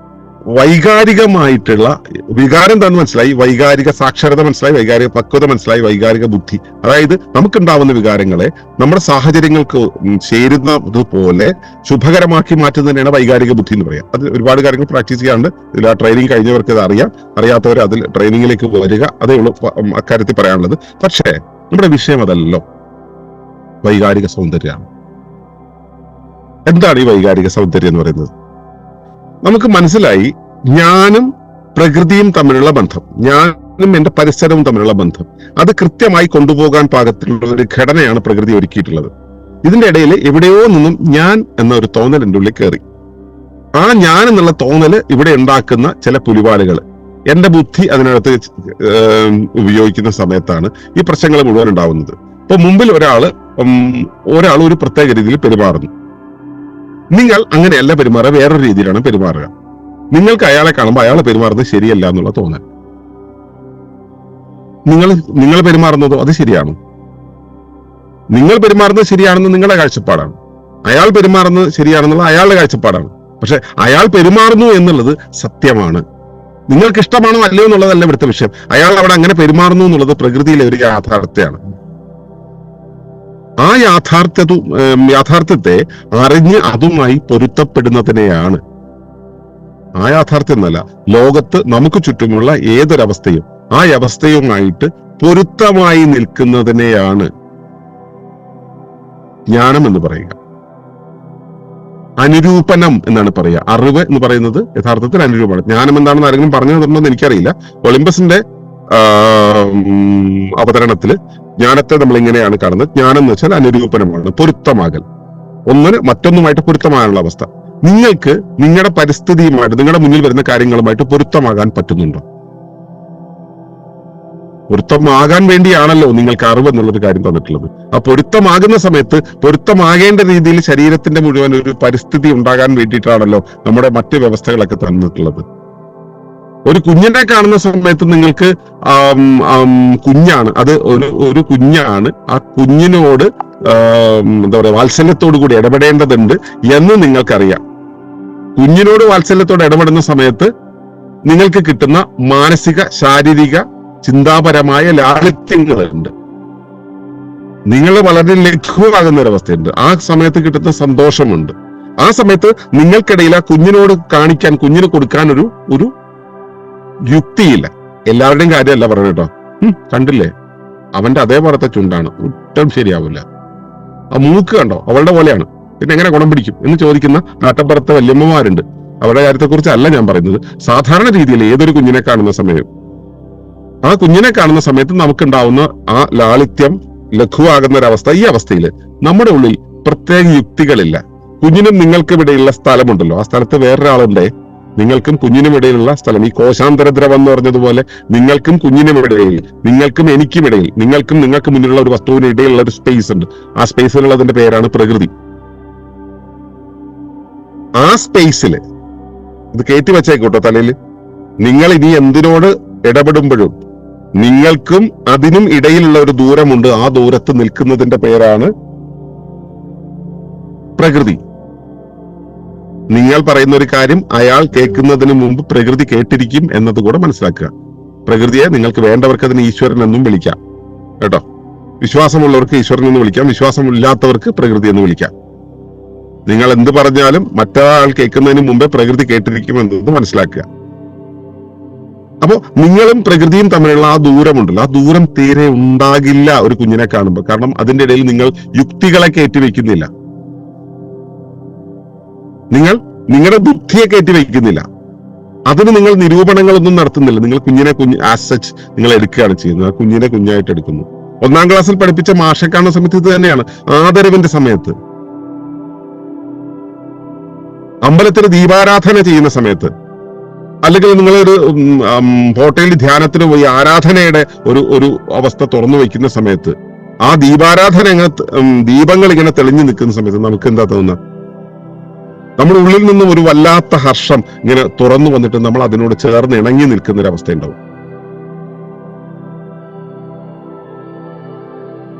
A: വൈകാരികമായിട്ടുള്ള വികാരം എന്താണെന്ന് മനസ്സിലായി, വൈകാരിക സാക്ഷരത മനസ്സിലായി, വൈകാരിക പക്വത മനസ്സിലായി, വൈകാരിക ബുദ്ധി. അതായത് നമുക്കുണ്ടാവുന്ന വികാരങ്ങളെ നമ്മുടെ സാഹചര്യങ്ങൾക്ക് ചേരുന്നതുപോലെ ശുഭകരമാക്കി മാറ്റുന്നതിനാണ് വൈകാരിക ബുദ്ധി എന്ന് പറയാം. അത് ഒരുപാട് കാര്യങ്ങൾ പ്രാക്ടീസ് ചെയ്യാറുണ്ട്. ഇതിൽ ആ ട്രെയിനിങ് കഴിഞ്ഞവർക്ക് ഇത് അറിയാം, അറിയാത്തവർ അതിൽ ട്രെയിനിങ്ങിലേക്ക് വരിക, അതേ ഉള്ളൂ അക്കാര്യത്തിൽ പറയാനുള്ളത്. പക്ഷേ നമ്മുടെ വിഷയം അതല്ലോ, വൈകാരിക സൗന്ദര്യമാണ്. എന്താണ് ഈ വൈകാരിക സൗന്ദര്യം എന്ന് പറയുന്നത്? നമുക്ക് മനസ്സിലായി, ഞാനും പ്രകൃതിയും തമ്മിലുള്ള ബന്ധം, ഞാനും എന്റെ പരിസരവും തമ്മിലുള്ള ബന്ധം, അത് കൃത്യമായി കൊണ്ടുപോകാൻ പാകത്തിലുള്ള ഒരു ഘടനയാണ് പ്രകൃതി ഒരുക്കിയിട്ടുള്ളത്. ഇതിന്റെ ഇടയിൽ എവിടെയോ നിന്നും ഞാൻ എന്ന ഒരു തോന്നൽ എൻ്റെ ഉള്ളിൽ കയറി. ആ ഞാൻ എന്നുള്ള തോന്നല് ഇവിടെ ഉണ്ടാക്കുന്ന ചില പുലിവാലുകൾ, എന്റെ ബുദ്ധി അതിനകത്ത് ഉപയോഗിക്കുന്ന സമയത്താണ് ഈ പ്രശ്നങ്ങൾ മുഴുവൻ ഉണ്ടാവുന്നത്. ഇപ്പൊ മുമ്പിൽ ഒരാൾ ഒരു പ്രത്യേക രീതിയിൽ പെരുമാറുന്നു. നിങ്ങൾ അങ്ങനെയല്ല പെരുമാറുക, വേറൊരു രീതിയിലാണ് പെരുമാറുക. നിങ്ങൾക്ക് അയാളെ കാണുമ്പോൾ അയാളെ പെരുമാറുന്നത് ശരിയല്ല എന്നുള്ള തോന്നൽ. നിങ്ങൾ പെരുമാറുന്നതോ അത് ശരിയാണോ? നിങ്ങൾ പെരുമാറുന്നത് ശരിയാണെന്ന് നിങ്ങളുടെ കാഴ്ചപ്പാടാണ്, അയാൾ പെരുമാറുന്നത് ശരിയാണെന്നുള്ള അയാളുടെ കാഴ്ചപ്പാടാണ്. പക്ഷെ അയാൾ പെരുമാറുന്നു എന്നുള്ളത് സത്യമാണ്. നിങ്ങൾക്ക് ഇഷ്ടമാണോ അല്ലയോ എന്നുള്ളതല്ല ഇവിടുത്തെ വിഷയം. അയാൾ അവിടെ അങ്ങനെ പെരുമാറുന്നു എന്നുള്ളത് പ്രകൃതിയിലെ ഒരു യാഥാർത്ഥ്യമാണ്. ആ യാഥാർത്ഥ്യത്തെ അറിഞ്ഞ് അതുമായി പൊരുത്തപ്പെടുന്നതിനെയാണ്, ആ യാഥാർത്ഥ്യം എന്നല്ല, ലോകത്ത് നമുക്ക് ചുറ്റുമുള്ള ഏതൊരവസ്ഥയും ആ അവസ്ഥയുമായിട്ട് പൊരുത്തമായി നിൽക്കുന്നതിനെയാണ് ജ്ഞാനം എന്ന് പറയുക. അനുരൂപനം എന്നാണ് പറയുക. അറിവ് എന്ന് പറയുന്നത് യഥാർത്ഥത്തിൽ അനുരൂപണം. ജ്ഞാനം എന്താണെന്ന് ആരെങ്കിലും പറഞ്ഞു തരണമെന്ന് എനിക്കറിയില്ല. ഒളിമ്പസിന്റെ അവതരണത്തില് ജ്ഞാനത്തെ നമ്മൾ ഇങ്ങനെയാണ് കാണുന്നത്. ജ്ഞാനം എന്ന് വെച്ചാൽ അനുരൂപനമാണ്, പൊരുത്തമാകൽ, ഒന്നിന് മറ്റൊന്നുമായിട്ട് പൊരുത്തമാകാനുള്ള അവസ്ഥ. നിങ്ങൾക്ക് നിങ്ങളുടെ പരിസ്ഥിതിയുമായിട്ട്, നിങ്ങളുടെ മുന്നിൽ വരുന്ന കാര്യങ്ങളുമായിട്ട് പൊരുത്തമാകാൻ പറ്റുന്നുണ്ടോ? പൊരുത്തമാകാൻ വേണ്ടിയാണല്ലോ നിങ്ങൾക്ക് അറിവ് എന്നുള്ളൊരു കാര്യം തന്നിട്ടുള്ളത്. ആ പൊരുത്തമാകുന്ന സമയത്ത് പൊരുത്തമാകേണ്ട രീതിയിൽ ശരീരത്തിന്റെ മുഴുവൻ ഒരു പരിസ്ഥിതി ഉണ്ടാകാൻ വേണ്ടിയിട്ടാണല്ലോ നമ്മുടെ മറ്റ് വ്യവസ്ഥകളൊക്കെ തന്നിട്ടുള്ളത്. ഒരു കുഞ്ഞിനെ കാണുന്ന സമയത്ത് നിങ്ങൾക്ക് കുഞ്ഞാണ്, അത് ഒരു കുഞ്ഞാണ്, ആ കുഞ്ഞിനോട് എന്താ പറയാ വാത്സല്യത്തോടു കൂടി ഇടപെടേണ്ടതുണ്ട് എന്ന് നിങ്ങൾക്കറിയാം. കുഞ്ഞിനോട് വാത്സല്യത്തോടെ ഇടപെടുന്ന സമയത്ത് നിങ്ങൾക്ക് കിട്ടുന്ന മാനസിക, ശാരീരിക, ചിന്താപരമായ ലാളിത്യങ്ങളുണ്ട്. നിങ്ങൾ വളരെ ലഘുവാകുന്ന ഒരവസ്ഥയുണ്ട്. ആ സമയത്ത് കിട്ടുന്ന സന്തോഷമുണ്ട്. ആ സമയത്ത് നിങ്ങൾക്കിടയിൽ ആ കുഞ്ഞിനോട് കാണിക്കാൻ, കുഞ്ഞിന് കൊടുക്കാൻ ഒരു യുക്തിയില്ല. എല്ലാവരുടെയും കാര്യമല്ല പറഞ്ഞു കേട്ടോ. കണ്ടില്ലേ, അവന്റെ അതേപോലത്തെ ചുണ്ടാണ്, ഒട്ടും ശരിയാവില്ല. ആ മൂക്ക് കണ്ടോ, അവളുടെ പോലെയാണ്, പിന്നെ എങ്ങനെ ഗുണം പിടിക്കും എന്ന് ചോദിക്കുന്ന നാട്ടപ്പുറത്തെ വല്യമ്മമാരുണ്ട്. അവരുടെ കാര്യത്തെക്കുറിച്ച് അല്ല ഞാൻ പറയുന്നത്. സാധാരണ രീതിയിൽ ഏതൊരു കുഞ്ഞിനെ കാണുന്ന സമയം, ആ കുഞ്ഞിനെ കാണുന്ന സമയത്ത് നമുക്കുണ്ടാവുന്ന ആ ലാളിത്യം ലഘുവാകുന്ന ഒരവസ്ഥ, ഈ അവസ്ഥയിൽ നമ്മുടെ ഉള്ളിൽ പ്രത്യേക യുക്തികളില്ല. കുഞ്ഞിനും നിങ്ങൾക്കും ഇടയിലുള്ള സ്ഥലമുണ്ടല്ലോ, ആ സ്ഥലത്ത് വേറൊരാളുണ്ടേ. നിങ്ങൾക്കും കുഞ്ഞിനും ഇടയിലുള്ള സ്ഥലം, ഈ കോശാന്തരദ്രവം എന്ന് പറഞ്ഞതുപോലെ നിങ്ങൾക്കും കുഞ്ഞിനും ഇടയിൽ, നിങ്ങൾക്കും എനിക്കും ഇടയിൽ, നിങ്ങൾക്കും നിങ്ങൾക്ക് മുന്നിലുള്ള ഒരു വസ്തുവിന് ഇടയിലുള്ള ഒരു സ്പേസ് ഉണ്ട്. ആ സ്പേസിലുള്ളതിന്റെ പേരാണ് പ്രകൃതി. ആ സ്പേസില് ഇത് കയറ്റി വെച്ചേക്കോട്ടോ തലയിൽ. നിങ്ങൾ ഇനി എന്തിനോട് ഇടപെടുമ്പോഴും നിങ്ങൾക്കും അതിനും ഇടയിലുള്ള ഒരു ദൂരമുണ്ട്. ആ ദൂരത്ത് നിൽക്കുന്നതിന്റെ പേരാണ് പ്രകൃതി. നിങ്ങൾ പറയുന്ന ഒരു കാര്യം അയാൾ കേൾക്കുന്നതിന് മുമ്പ് പ്രകൃതി കേട്ടിരിക്കും എന്നത് കൂടെ മനസ്സിലാക്കുക. പ്രകൃതിയെ നിങ്ങൾക്ക് വേണ്ടവർക്ക് അതിന് ഈശ്വരൻ എന്നും വിളിക്കാം കേട്ടോ. വിശ്വാസമുള്ളവർക്ക് ഈശ്വരൻ എന്ന് വിളിക്കാം, വിശ്വാസമില്ലാത്തവർക്ക് പ്രകൃതി എന്ന് വിളിക്കാം. നിങ്ങൾ എന്ത് പറഞ്ഞാലും മറ്റൊരാൾ കേൾക്കുന്നതിന് മുമ്പേ പ്രകൃതി കേട്ടിരിക്കും എന്നത് മനസ്സിലാക്കുക. അപ്പോ നിങ്ങളും പ്രകൃതിയും തമ്മിലുള്ള ആ ദൂരമുണ്ടല്ലോ, ആ ദൂരം തീരെ ഉണ്ടാകില്ല ഒരു കുഞ്ഞിനെ കാണുമ്പോൾ. കാരണം അതിന്റെ ഇടയിൽ നിങ്ങൾ യുക്തികളെ കയറ്റിവെക്കുന്നില്ല, നിങ്ങൾ നിങ്ങളുടെ ബുദ്ധിയെ കയറ്റിവെക്കുന്നില്ല, അതിന് നിങ്ങൾ നിരൂപണങ്ങളൊന്നും നടത്തുന്നില്ല. നിങ്ങൾ കുഞ്ഞിനെ ആസ് സച്ച് നിങ്ങൾ എടുക്കുകയാണ് ചെയ്യുന്നത്. ആ കുഞ്ഞിനെ കുഞ്ഞായിട്ട് എടുക്കുന്നു. 1ാം ക്ലാസ്സിൽ പഠിപ്പിച്ച മാഷെ കാണുന്ന സമയത്ത് ഇത് തന്നെയാണ്. ആദരവിന്റെ സമയത്ത്, അമ്പലത്തിൽ ദീപാരാധന ചെയ്യുന്ന സമയത്ത്, അല്ലെങ്കിൽ നിങ്ങളൊരു ഹോട്ടലിൽ ധ്യാനത്തിന് പോയി ആരാധനയുടെ ഒരു അവസ്ഥ തുറന്നു വയ്ക്കുന്ന സമയത്ത്, ആ ദീപാരാധന ദീപങ്ങൾ ഇങ്ങനെ തെളിഞ്ഞു നിൽക്കുന്ന സമയത്ത് നമുക്ക് എന്താ തോന്നുക? നമ്മുടെ ഉള്ളിൽ നിന്നും ഒരു വല്ലാത്ത ഹർഷം ഇങ്ങനെ തുറന്നു വന്നിട്ട് നമ്മൾ അതിനോട് ചേർന്ന് ഇണങ്ങി നിൽക്കുന്ന ഒരു അവസ്ഥ ഉണ്ടാവും.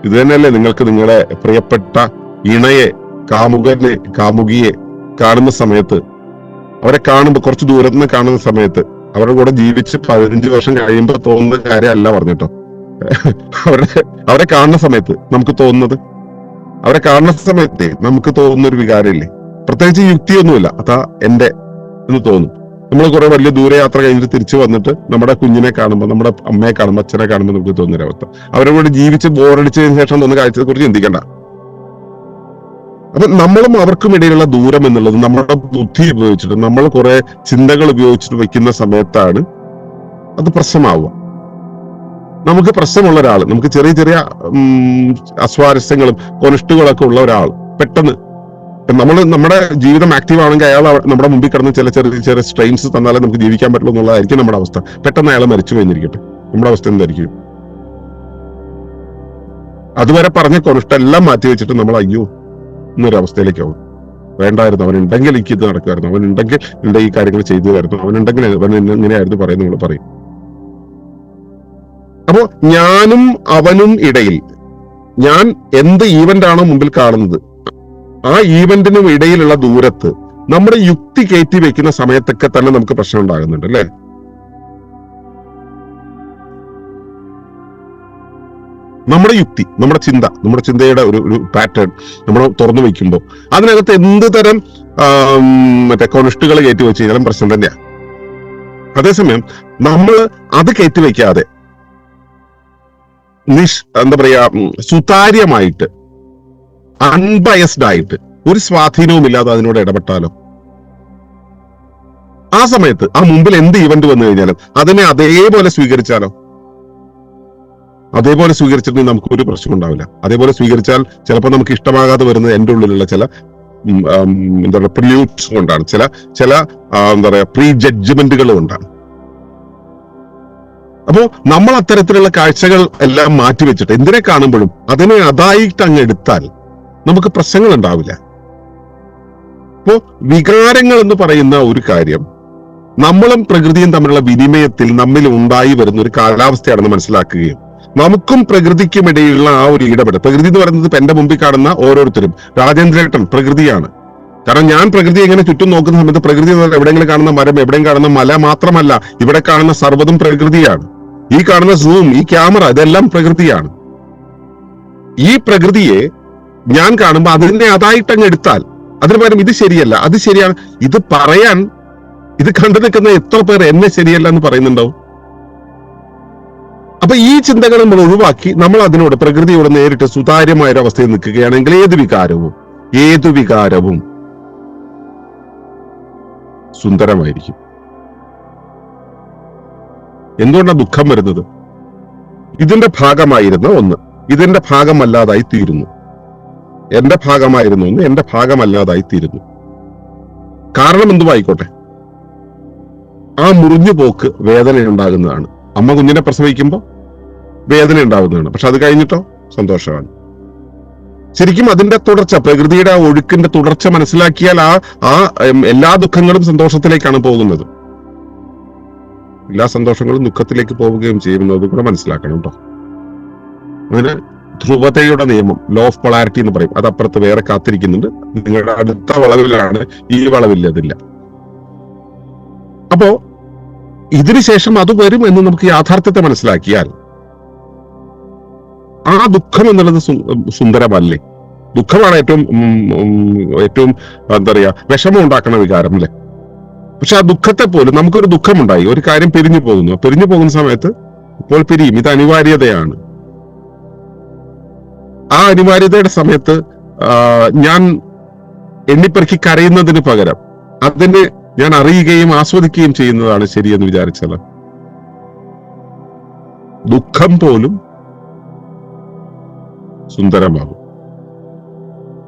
A: ഇത് തന്നെയല്ലേ നിങ്ങൾക്ക് നിങ്ങളുടെ പ്രിയപ്പെട്ട ഇണയെ, കാമുകനെ, കാമുകിയെ കാണുന്ന സമയത്ത്, അവരെ കാണുമ്പോൾ കുറച്ച് ദൂരത്ത് നിന്ന് കാണുന്ന സമയത്ത്, അവരുടെ കൂടെ ജീവിച്ച് 15 വർഷം കഴിയുമ്പോൾ തോന്നുന്ന കാര്യമല്ല പറഞ്ഞിട്ടോ. അവരെ കാണുന്ന സമയത്ത് നമുക്ക് തോന്നുന്നത്, അവരെ കാണുന്ന സമയത്തെ നമുക്ക് തോന്നുന്ന ഒരു വികാരമില്ലേ? പ്രത്യേകിച്ച് യുക്തിയൊന്നുമില്ല, അതാ എന്റെ എന്ന് തോന്നും. നമ്മൾ കുറെ വലിയ ദൂരയാത്ര കഴിഞ്ഞിട്ട് തിരിച്ചു വന്നിട്ട് നമ്മുടെ കുഞ്ഞിനെ കാണുമ്പോൾ, നമ്മുടെ അമ്മയെ കാണുമ്പോൾ, അച്ഛനെ കാണുമ്പോൾ നമുക്ക് തോന്നുന്നൊരവസ്ഥ. അവരുടെ കൂടെ ജീവിച്ച് ബോറടിച്ചതിന് ശേഷം തോന്നുന്ന കാര്യത്തെ കുറിച്ച് ചിന്തിക്കണ്ട. അപ്പൊ നമ്മളും അവർക്കും ഇടയിലുള്ള ദൂരം എന്നുള്ളത് നമ്മുടെ ബുദ്ധി ഉപയോഗിച്ചിട്ട്, നമ്മൾ കുറെ ചിന്തകൾ ഉപയോഗിച്ചിട്ട് വെക്കുന്ന സമയത്താണ് അത് പ്രശ്നമാവുക. നമുക്ക് പ്രശ്നമുള്ള ഒരാൾ, നമുക്ക് ചെറിയ ചെറിയ അസ്വാരസ്യങ്ങളും കൊനിഷ്ടുകളൊക്കെ ഉള്ള ഒരാൾ പെട്ടെന്ന് നമ്മുടെ ജീവിതം ആക്റ്റീവ് ആണെങ്കിൽ അയാൾ നമ്മുടെ മുമ്പിൽ കിടന്ന് ചില ചെറിയ ചെറിയ സ്ട്രെയിൻസ് തന്നാലേ നമുക്ക് ജീവിക്കാൻ പറ്റുള്ളൂ എന്നുള്ളതായിരിക്കും നമ്മുടെ അവസ്ഥ. പെട്ടെന്ന് അയാൾ മരിച്ചു കഴിഞ്ഞിരിക്കട്ടെ, നമ്മുടെ അവസ്ഥ എന്തായിരിക്കും? അതുവരെ പറഞ്ഞ കൊണിഷ്ടെല്ലാം മാറ്റി വെച്ചിട്ട് നമ്മൾ അയ്യോ എന്നൊരു അവസ്ഥയിലേക്കാവും. വേണ്ടായിരുന്നു, അവനുണ്ടെങ്കിൽ എനിക്ക് ഇത് നടക്കുമായിരുന്നു, അവനുണ്ടെങ്കിൽ എന്റെ ഈ കാര്യങ്ങൾ ചെയ്തു തരുന്നു, അവനുണ്ടെങ്കിൽ അവൻ ഇങ്ങനെയായിരുന്നു പറയുന്നത് നമ്മൾ പറയും. അപ്പോ ഞാനും അവനും ഇടയിൽ, ഞാൻ എന്ത് ഈവന്റ് ആണോ മുമ്പിൽ കാണുന്നത് ആ ഈവന്റിനും ഇടയിലുള്ള ദൂരത്ത് നമ്മുടെ യുക്തി കയറ്റി വെക്കുന്ന സമയത്തൊക്കെ തന്നെ നമുക്ക് പ്രശ്നം ഉണ്ടാകുന്നുണ്ട് അല്ലെ? നമ്മുടെ യുക്തി, നമ്മുടെ ചിന്ത, നമ്മുടെ ചിന്തയുടെ ഒരു പാറ്റേൺ നമ്മൾ തുറന്നു വയ്ക്കുമ്പോൾ അതിനകത്ത് എന്ത് തരം കൊണിഷ്ടുകൾ കയറ്റി വെച്ച് കഴിഞ്ഞാലും പ്രശ്നം തന്നെയാണ്. അതേസമയം നമ്മൾ അത് കയറ്റി വയ്ക്കാതെ എന്താ പറയാ, സുതാര്യമായിട്ട് അൺബയസ്ഡ് ആയിട്ട് ഒരു സ്വാധീനവും ഇല്ലാതെ അതിനോട് ഇടപെട്ടാലോ, ആ സമയത്ത് ആ മുമ്പിൽ എന്ത് ഈവന്റ് വന്നു കഴിഞ്ഞാലും അതിനെ അതേപോലെ സ്വീകരിച്ചാലോ? അതേപോലെ സ്വീകരിച്ചിട്ടുണ്ടെങ്കിൽ നമുക്ക് ഒരു പ്രശ്നം ഉണ്ടാവില്ല. അതേപോലെ സ്വീകരിച്ചാൽ ചിലപ്പോൾ നമുക്ക് ഇഷ്ടമാകാതെ വരുന്നത് എൻ്റെ ഉള്ളിലുള്ള ചില എന്താ പറയുക പ്രില്യൂട്ട്സ് കൊണ്ടാണ്, ചില എന്താ പറയാ പ്രീ ജഡ്ജ്മെന്റുകൾ കൊണ്ടാണ്. അപ്പോ നമ്മൾ അത്തരത്തിലുള്ള കാഴ്ചകൾ എല്ലാം മാറ്റിവെച്ചിട്ട് എന്തിനെ കാണുമ്പോഴും അതിനെ അതായിട്ട് അങ്ങ് എടുത്താൽ നമുക്ക് പ്രശ്നങ്ങൾ ഉണ്ടാവില്ല. അപ്പോ വികാരങ്ങൾ എന്ന് പറയുന്ന ഒരു കാര്യം നമ്മളും പ്രകൃതിയും തമ്മിലുള്ള വിനിമയത്തിൽ നമ്മിൽ ഉണ്ടായി വരുന്ന ഒരു കാലാവസ്ഥയാണെന്ന് മനസ്സിലാക്കുകയും നമുക്കും പ്രകൃതിക്കും ഇടയിലുള്ള ആ ഒരു ഇടപെടൽ, പ്രകൃതി എന്ന് പറയുന്നത് ഇപ്പൊ എന്റെ മുമ്പിൽ കാണുന്ന ഓരോരുത്തരും, രാജേന്ദ്രേട്ടൻ പ്രകൃതിയാണ്. കാരണം ഞാൻ പ്രകൃതി എങ്ങനെ ചുറ്റും നോക്കുന്ന സമയത്ത് പ്രകൃതി എന്ന് പറഞ്ഞാൽ എവിടെയെങ്കിലും കാണുന്ന മരം, എവിടെയും കാണുന്ന മല മാത്രമല്ല, ഇവിടെ കാണുന്ന സർവ്വതും പ്രകൃതിയാണ്. ഈ കാണുന്ന സൂം, ഈ ക്യാമറ, ഇതെല്ലാം പ്രകൃതിയാണ്. ഈ പ്രകൃതിയെ ഞാൻ കാണുമ്പോൾ അതിനെ അതായിട്ടങ്ങ് എടുത്താൽ, അതിന് പകരം ഇത് ശരിയല്ല, അത് ശരിയാണ്, ഇത് പറയാൻ ഇത് കണ്ടു നിൽക്കുന്ന എത്ര പേർ എന്നെ ശരിയല്ല എന്ന് പറയുന്നുണ്ടാവും. അപ്പൊ ഈ ചിന്തകൾ നമ്മൾ ഒഴിവാക്കി നമ്മൾ അതിനോട്, പ്രകൃതിയോട് നേരിട്ട് സുതാര്യമായ ഒരു അവസ്ഥയിൽ നിൽക്കുകയാണെങ്കിൽ ഏതു വികാരവും സുന്ദരമായിരിക്കും. എന്തുകൊണ്ടാണ് ദുഃഖം വരുന്നത്? ഇതിന്റെ ഭാഗമായിരുന്ന ഒന്ന് ഇതിന്റെ ഭാഗമല്ലാതായി തീരുന്നു. എന്റെ ഭാഗമായിരുന്ന ഒന്ന് എന്റെ ഭാഗമല്ലാതായി തീരുന്നു. കാരണം എന്തുമായിക്കോട്ടെ, ആ മുറിഞ്ഞു പോക്ക് വേദന ഉണ്ടാകുന്നതാണ്. അമ്മ കുഞ്ഞിനെ പ്രസവിക്കുമ്പോൾ വേദന ഉണ്ടാകുന്നതാണ്, പക്ഷെ അത് കഴിഞ്ഞിട്ടോ സന്തോഷമാണ്. ശരിക്കും അതിന്റെ തുടർച്ച, പ്രകൃതിയുടെ ആ ഒഴുക്കിന്റെ തുടർച്ച മനസ്സിലാക്കിയാൽ ആ എല്ലാ ദുഃഖങ്ങളും സന്തോഷത്തിലേക്കാണ് പോകുന്നത്. എല്ലാ സന്തോഷങ്ങളും ദുഃഖത്തിലേക്ക് പോവുകയും ചെയ്യുന്നത് കൂടെ മനസ്സിലാക്കണം കേട്ടോ. അതിന് ധ്രുവതയുടെ നിയമം, ലോ ഓഫ് പൊളാരിറ്റി എന്ന് പറയും. അത് അപ്പുറത്ത് വേറെ കാത്തിരിക്കുന്നുണ്ട്. നിങ്ങളുടെ അടുത്ത വളവിലാണ്, ഈ വളവിൽ അതില്ല. അപ്പോ ഇതിനുശേഷം അത് വരും എന്ന് നമുക്ക് യാഥാർത്ഥ്യത്തെ മനസ്സിലാക്കിയാൽ ആ ദുഃഖം എന്നുള്ളത് സുന്ദരമല്ലേ? ദുഃഖമാണ് ഏറ്റവും എന്താ പറയാ വിഷമം ഉണ്ടാക്കുന്ന വികാരം അല്ലെ? പക്ഷെ ആ ദുഃഖത്തെ പോലും നമുക്കൊരു ദുഃഖമുണ്ടായി, ഒരു കാര്യം പിരിഞ്ഞു പോകുന്ന സമയത്ത് ഇപ്പോൾ പിരിയും, ഇത് അനിവാര്യതയാണ്. ആ അനിവാര്യതയുടെ സമയത്ത് ഞാൻ എണ്ണിപ്പെറുക്കി കരയുന്നതിന് പകരം അതിന് ഞാൻ അറിയുകയും ആസ്വദിക്കുകയും ചെയ്യുന്നതാണ് ശരിയെന്ന് വിചാരിച്ചാൽ ദുഃഖം പോലും സുന്ദരമാകും.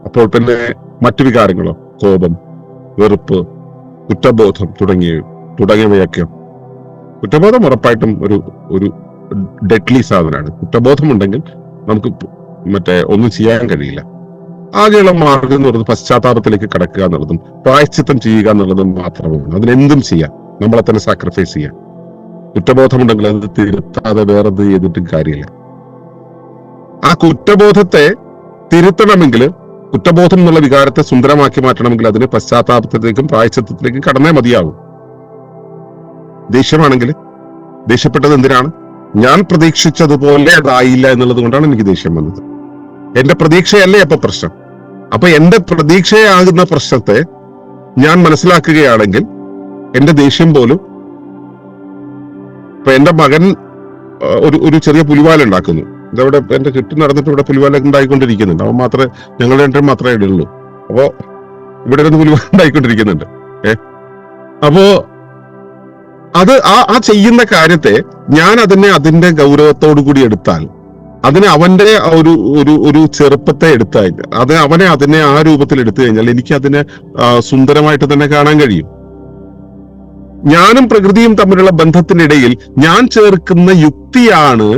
A: അപ്പോൾ പിന്നെ മറ്റു വികാരങ്ങളോ, കോപം, വെറുപ്പ്, കുറ്റബോധം തുടങ്ങിയവയൊക്കെ, കുറ്റബോധം ഉറപ്പായിട്ടും ഒരു ഡെഡ്ലി സാധനമാണ്. കുറ്റബോധം ഉണ്ടെങ്കിൽ നമുക്ക് ഒന്നും ചെയ്യാൻ കഴിയില്ല. ആകെയുള്ള മാർഗം എന്ന് പറയുന്നത് പശ്ചാത്താപത്തിലേക്ക് കടക്കുക എന്നുള്ളതും പ്രായശ്ചിത്തം ചെയ്യുക എന്നുള്ളതും മാത്രമാണ്. അതിനെന്തും ചെയ്യാം, നമ്മളെ തന്നെ സാക്രിഫൈസ് ചെയ്യാം. കുറ്റബോധമുണ്ടെങ്കിൽ അത് തിരുത്താതെ വേറെ ചെയ്തിട്ടും കാര്യമില്ല. ആ കുറ്റബോധത്തെ തിരുത്തണമെങ്കിൽ, കുറ്റബോധം എന്നുള്ള വികാരത്തെ സുന്ദരമാക്കി മാറ്റണമെങ്കിൽ അതിന് പശ്ചാത്താപത്തിലേക്കും പ്രായശ്ചിത്തത്തിലേക്കും കടന്നേ മതിയാകും. ദേഷ്യമാണെങ്കിൽ ദേഷ്യപ്പെട്ടത് എന്തിനാണ്? ഞാൻ പ്രതീക്ഷിച്ചതുപോലെ അതായില്ല എന്നുള്ളത് കൊണ്ടാണ് എനിക്ക് ദേഷ്യം വന്നത്. എന്റെ പ്രതീക്ഷയല്ലേ അപ്പൊ പ്രശ്നം. അപ്പൊ എന്റെ പ്രതീക്ഷയാകുന്ന പ്രശ്നത്തെ ഞാൻ മനസ്സിലാക്കുകയാണെങ്കിൽ എന്റെ ദേഷ്യം പോലും, ഇപ്പൊ എന്റെ മകൻ ഒരു ചെറിയ പുലിവാലുണ്ടാക്കുന്നു, ഇതവിടെ എന്റെ ചുറ്റും നടന്നിട്ട് ഇവിടെ പുലിവാല ഉണ്ടായിക്കൊണ്ടിരിക്കുന്നുണ്ട്. അവൻ മാത്രമേ, ഞങ്ങളുടെ രണ്ടും മാത്രമേ ഇടുള്ളൂ. അപ്പോ ഇവിടെ ഒരു പുലിവാല ഉണ്ടായിക്കൊണ്ടിരിക്കുന്നുണ്ട്. അപ്പോ അത് ആ ചെയ്യുന്ന കാര്യത്തെ ഞാൻ അതിന്റെ ഗൗരവത്തോടു കൂടി എടുത്താൽ അതിനെ അവന്റെ ഒരു ഒരു ഒരു ചെറുപ്പത്തെ എടുത്തു കഴിഞ്ഞാൽ, അതിനെ ആ രൂപത്തിൽ എടുത്തു കഴിഞ്ഞാൽ എനിക്ക് അതിനെ സുന്ദരമായിട്ട് തന്നെ കാണാൻ കഴിയും. ഞാനും പ്രകൃതിയും തമ്മിലുള്ള ബന്ധത്തിനിടയിൽ ഞാൻ ചേർക്കുന്ന യുക്തിയാണ്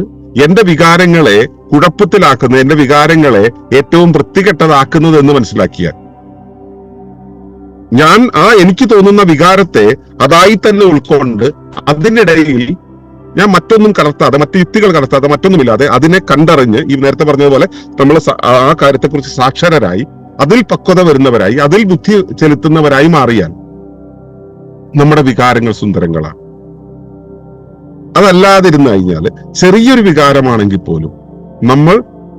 A: എന്റെ വികാരങ്ങളെ കുഴപ്പത്തിലാക്കുന്നത്, എന്റെ വികാരങ്ങളെ ഏറ്റവും വൃത്തികെട്ടതാക്കുന്നത് എന്ന് മനസ്സിലാക്കിയാൽ, ഞാൻ എനിക്ക് തോന്നുന്ന വികാരത്തെ അതായി തന്നെ ഉൾക്കൊണ്ട് അതിനിടയിൽ ഞാൻ മറ്റൊന്നും കലർത്താതെ, മറ്റു യുക്തികൾ കലർത്താതെ, മറ്റൊന്നുമില്ലാതെ അതിനെ കണ്ടറിഞ്ഞ്, ഈ നേരത്തെ പറഞ്ഞതുപോലെ നമ്മൾ ആ കാര്യത്തെക്കുറിച്ച് സാക്ഷരരായി, അതിൽ പക്വത വരുന്നവരായി, അതിൽ ബുദ്ധി ചെലുത്തുന്നവരായി മാറിയാൽ നമ്മുടെ വികാരങ്ങൾ സുന്ദരങ്ങളാണ്. അതല്ലാതിരുന്നു കഴിഞ്ഞാല് ചെറിയൊരു വികാരമാണെങ്കിൽ പോലും നമ്മൾ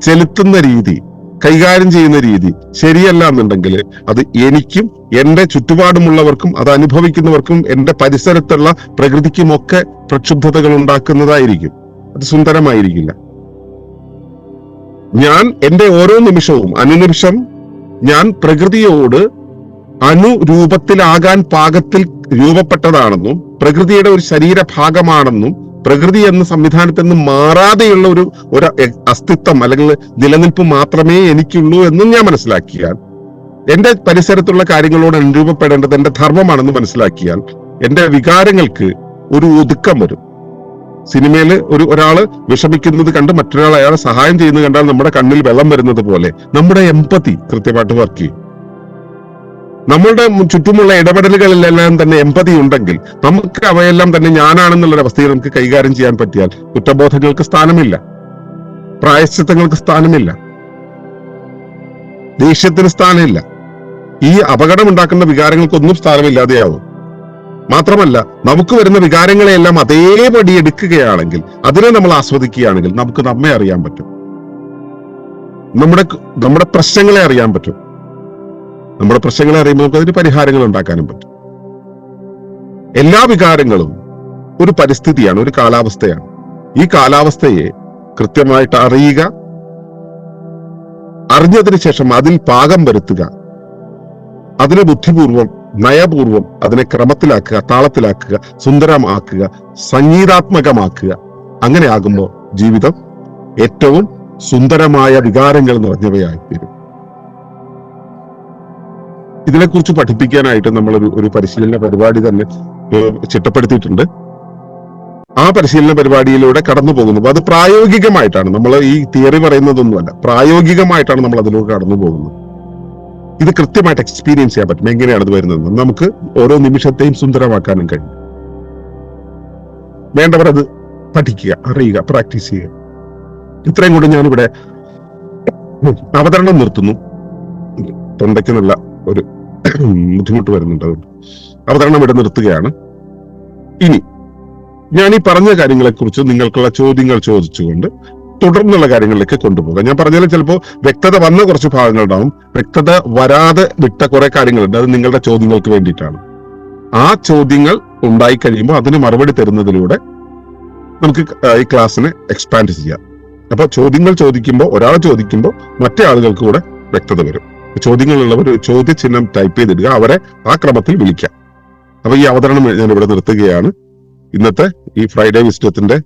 A: ചെലുത്തുന്ന രീതി, കൈകാര്യം ചെയ്യുന്ന രീതി ശരിയല്ല എന്നുണ്ടെങ്കിൽ അത് എനിക്കും എന്റെ ചുറ്റുപാടുമുള്ളവർക്കും അത് അനുഭവിക്കുന്നവർക്കും എന്റെ പരിസരത്തുള്ള പ്രകൃതിക്കുമൊക്കെ പ്രക്ഷുബ്ധതകൾ ഉണ്ടാക്കുന്നതായിരിക്കും. അത് സുന്ദരമായിരിക്കില്ല. ഞാൻ എന്റെ ഓരോ നിമിഷവും അനുനിമിഷം ഞാൻ പ്രകൃതിയോട് അനുരൂപത്തിലാകാൻ പാകത്തിൽ രൂപപ്പെട്ടതാണെന്നും പ്രകൃതിയുടെ ഒരു ശരീരഭാഗമാണെന്നും പ്രകൃതി എന്ന സംവിധാനത്തിൽ നിന്ന് മാറാതെയുള്ള ഒരു അസ്തിത്വം അല്ലെങ്കിൽ നിലനിൽപ്പ് മാത്രമേ എനിക്കുള്ളൂ എന്നും ഞാൻ മനസ്സിലാക്കിയാൽ, എന്റെ പരിസരത്തുള്ള കാര്യങ്ങളോട് അനുരൂപപ്പെടേണ്ടത് എന്റെ ധർമ്മമാണെന്ന് മനസ്സിലാക്കിയാൽ എന്റെ വികാരങ്ങൾക്ക് ഒരു ഒതുക്കം വരും. സിനിമയിൽ ഒരാള് വിഷമിക്കുന്നത് കണ്ട് മറ്റൊരാൾ അയാളെ സഹായം ചെയ്യുന്നത് കണ്ടാൽ നമ്മുടെ കണ്ണിൽ വെള്ളം വരുന്നത് പോലെ നമ്മുടെ എമ്പതി കൃത്യമായിട്ട് വർക്ക് ചെയ്യും. നമ്മളുടെ ചുറ്റുമുള്ള ഇടപെടലുകളിലെല്ലാം തന്നെ എമ്പതി ഉണ്ടെങ്കിൽ നമുക്ക് അവയെല്ലാം തന്നെ ഞാനാണെന്നുള്ളൊരു അവസ്ഥയിൽ നമുക്ക് കൈകാര്യം ചെയ്യാൻ പറ്റിയാൽ കുറ്റബോധങ്ങൾക്ക് സ്ഥാനമില്ല, പ്രായശ്ചിത്തങ്ങൾക്ക് സ്ഥാനമില്ല, ദേഷ്യത്തിന് സ്ഥാനമില്ല, ഈ അപകടമുണ്ടാക്കുന്ന വികാരങ്ങൾക്കൊന്നും സ്ഥാനമില്ലാതെയാവും. മാത്രമല്ല, നമുക്ക് വരുന്ന വികാരങ്ങളെയെല്ലാം അതേപടി എടുക്കുകയാണെങ്കിൽ, അതിനെ നമ്മൾ ആസ്വദിക്കുകയാണെങ്കിൽ നമുക്ക് നമ്മെ അറിയാൻ പറ്റും, നമ്മുടെ പ്രശ്നങ്ങളെ അറിയാൻ പറ്റും. നമ്മുടെ പ്രശ്നങ്ങളെ അറിയുമ്പോൾ നമുക്ക് അതിന് പരിഹാരങ്ങൾ ഉണ്ടാക്കാനും പറ്റും. എല്ലാ വികാരങ്ങളും ഒരു പരിസ്ഥിതിയാണ്, ഒരു കാലാവസ്ഥയാണ്. ഈ കാലാവസ്ഥയെ കൃത്യമായിട്ട് അറിയുക, അറിഞ്ഞതിന് ശേഷം അതിൽ പാകം വരുത്തുക, അതിനെ ബുദ്ധിപൂർവം നയപൂർവം അതിനെ ക്രമത്തിലാക്കുക, താളത്തിലാക്കുക, സുന്ദരമാക്കുക, സംഗീതാത്മകമാക്കുക. അങ്ങനെ ആകുമ്പോൾ ജീവിതം ഏറ്റവും സുന്ദരമായ വികാരങ്ങൾ നിറഞ്ഞവയായി തീരും. ഇതിനെക്കുറിച്ച് പഠിപ്പിക്കാനായിട്ട് നമ്മൾ ഒരു പരിശീലന പരിപാടി തന്നെ ചിട്ടപ്പെടുത്തിയിട്ടുണ്ട്. ആ പരിശീലന പരിപാടിയിലൂടെ കടന്നു പോകുന്നത് അത് പ്രായോഗികമായിട്ടാണ്. നമ്മൾ ഈ തിയറി പറയുന്നതൊന്നുമല്ല, പ്രായോഗികമായിട്ടാണ് നമ്മൾ അതിലൂടെ കടന്നു പോകുന്നത്. ഇത് കൃത്യമായിട്ട് എക്സ്പീരിയൻസ് ചെയ്യാൻ പറ്റും. എങ്ങനെയാണ് ഇത് വരുന്നത്? നമുക്ക് ഓരോ നിമിഷത്തെയും സുന്ദരമാക്കാനും കഴിയും. വേണ്ടവർ അത് പഠിക്കുക, അറിയുക, പ്രാക്ടീസ് ചെയ്യുക. ഇത്രയും കൂടി ഞാനിവിടെ അവതരണം നിർത്തുന്നു. തൊണ്ടയ്ക്ക് നല്ല ഒരു ബുദ്ധിമുട്ട് വരുന്നുണ്ട്, അതുകൊണ്ട് അവതരണം ഇവിടെ നിർത്തുകയാണ്. ഇനി ഞാൻ ഈ പറഞ്ഞ കാര്യങ്ങളെക്കുറിച്ച് നിങ്ങൾക്കുള്ള ചോദ്യങ്ങൾ ചോദിച്ചുകൊണ്ട് തുടർന്നുള്ള കാര്യങ്ങളിലേക്ക് കൊണ്ടുപോകാം. ഞാൻ പറഞ്ഞാൽ ചിലപ്പോൾ വ്യക്തത വന്ന കുറച്ച് ഭാഗങ്ങളുണ്ടാവും, വ്യക്തത വരാതെ വിട്ട കുറെ കാര്യങ്ങളുണ്ട്. അത് നിങ്ങളുടെ ചോദ്യങ്ങൾക്ക് വേണ്ടിയിട്ടാണ്. ആ ചോദ്യങ്ങൾ ഉണ്ടായി കഴിയുമ്പോൾ അതിന് മറുപടി തരുന്നതിലൂടെ നമുക്ക് ഈ ക്ലാസ്സിനെ എക്സ്പാൻഡ് ചെയ്യാം. അപ്പൊ ചോദ്യങ്ങൾ ചോദിക്കുമ്പോൾ, ഒരാളെ ചോദിക്കുമ്പോൾ മറ്റേ ആളുകൾക്ക് കൂടെ വ്യക്തത വരും. ചോദ്യങ്ങളുള്ളവർ ചോദ്യചിഹ്നം ടൈപ്പ് ചെയ്തിടുക, അവരെ ആ ക്രമത്തിൽ വിളിക്കാം. അപ്പൊ ഈ അവതരണം ഞാൻ ഇവിടെ നിർത്തുകയാണ്. ഇന്നത്തെ ഈ ഫ്രൈഡേ വിസ്ഡത്തിന്റെ